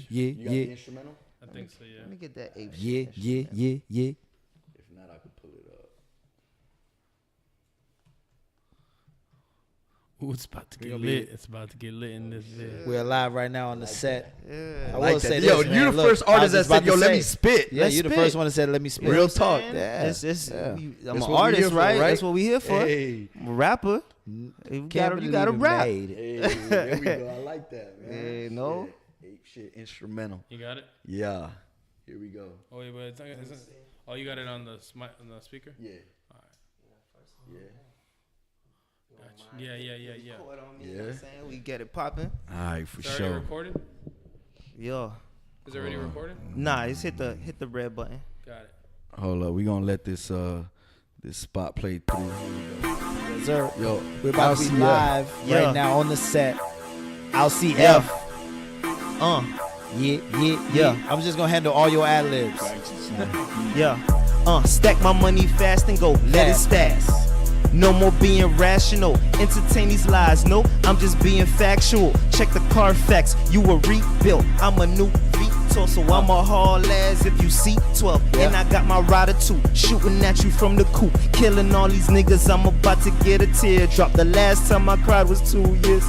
You got the yeah, instrumental? I think so, yeah. Let me get that ape yeah, shit. yeah, yeah, yeah. If not, I could pull it up. Ooh, it's about to get lit. It's about to get lit in this vid. We're live right now on the set. Yeah. I like will that. say Yo, this, man. you the Look, first I was artist that just said, about yo, to let say, me spit. Yeah, Let's you the spit. first one that said, let me spit. Real talk. Yeah. I'm That's an what we artist, here for, right? right? That's what we here for. Hey. I'm a rapper. You gotta rap. Hey, there we go. I like that, man. Hey, no. Shit, instrumental. You got it? Yeah. Here we go. Oh, wait, but oh, you got it on the speaker? Yeah. All right. Yeah. Gotcha. Yeah. Record on me, you know Yeah. what I'm saying? We get it popping. All right, for Is it already sure. recorded? Yo. Is it already recorded? Nah, just hit the red button. Got it. Hold up, we gonna let this spot play through. Yes, sir. Yo, We're about to be Alce F. live Yeah. right now on the set. Alce Yeah. F. Yeah. Yeah. I'm just gonna handle all your ad libs. Yeah. Stack my money fast and go, let it stack. No more being rational, entertain these lies. No, I'm just being factual. Check the Carfax, you were rebuilt. I'm a new Vitor, so I'm a hard ass if you see 12. And I got my rider too, shooting at you from the coop. Killing all these niggas, I'm about to get a teardrop. The last time I cried was 2 years.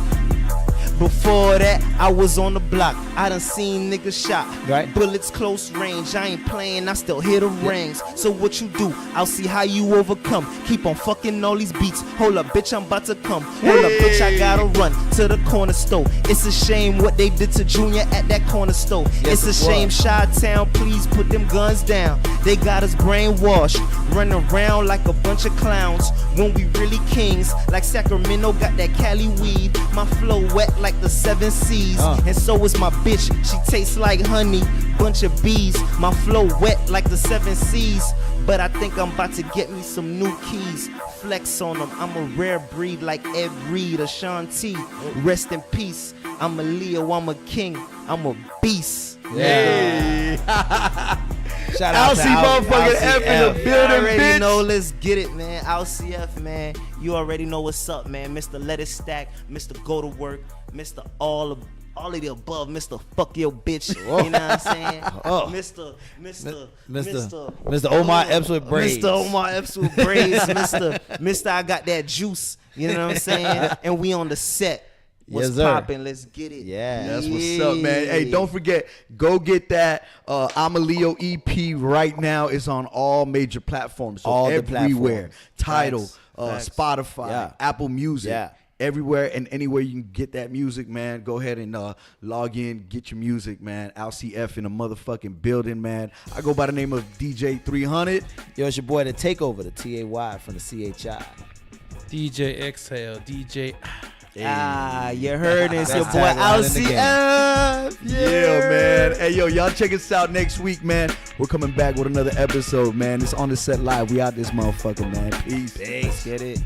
Before that, I was on the block. I done seen niggas shot. Right. Bullets close range. I ain't playing, I still hear the rings. So what you do? I'll see how you overcome. Keep on fucking all these beats. Hold up, bitch, I'm about to come. Hold up, bitch, I gotta run to the corner store. It's a shame what they did to Junior at that corner store. Yes, It's a it shame, was. Chi-Town, please put them guns down. They got us brainwashed, running around like a bunch of clowns. When we really kings, like Sacramento got that Cali weed. My flow wet like the 7 Seas, and so is my bitch. She tastes like honey, bunch of bees. My flow wet like the 7 Seas, but I think I'm about to get me some new keys. Flex on them. I'm a rare breed like Ed Reed, Ashanti. Rest in peace. I'm a Leo. I'm a king. I'm a beast. Hey. Shout out Alce to motherfucking Alce F in the You building, already bitch. know, let's get it, man. Alce F, man. You already know what's up, man. Mr. Let It Stack, Mr. Go to Work, Mr. All of the above, Mr. Fuck Your Bitch. You know what I'm saying? Mr. Omar Epps with braids. Mr. Omar Epps with braids. Mr. I got that juice. You know what I'm saying? And we on the set. What's Yes, sir. poppin'? Let's get it. Yeah. That's what's up, man. Hey, don't forget, go get that I'm a Leo EP right now. It's on all major platforms. So All the everywhere. platforms. Tidal, Facts. Spotify, Yeah. Apple Music. Yeah. Everywhere and anywhere you can get that music, man. Go ahead and log in, get your music, man. Alce F in a motherfucking building, man. I go by the name of DJ 300. Yo, it's your boy, the Takeover, the TAY from the CHI. DJ Exhale, DJ. You heard it. It's your Best boy tagline in the Alce game. F. Yeah, man. Hey, yo, y'all check us out next week, man. We're coming back with another episode, man. It's On The Set Live. We out this motherfucker, man. Peace. Let's get it.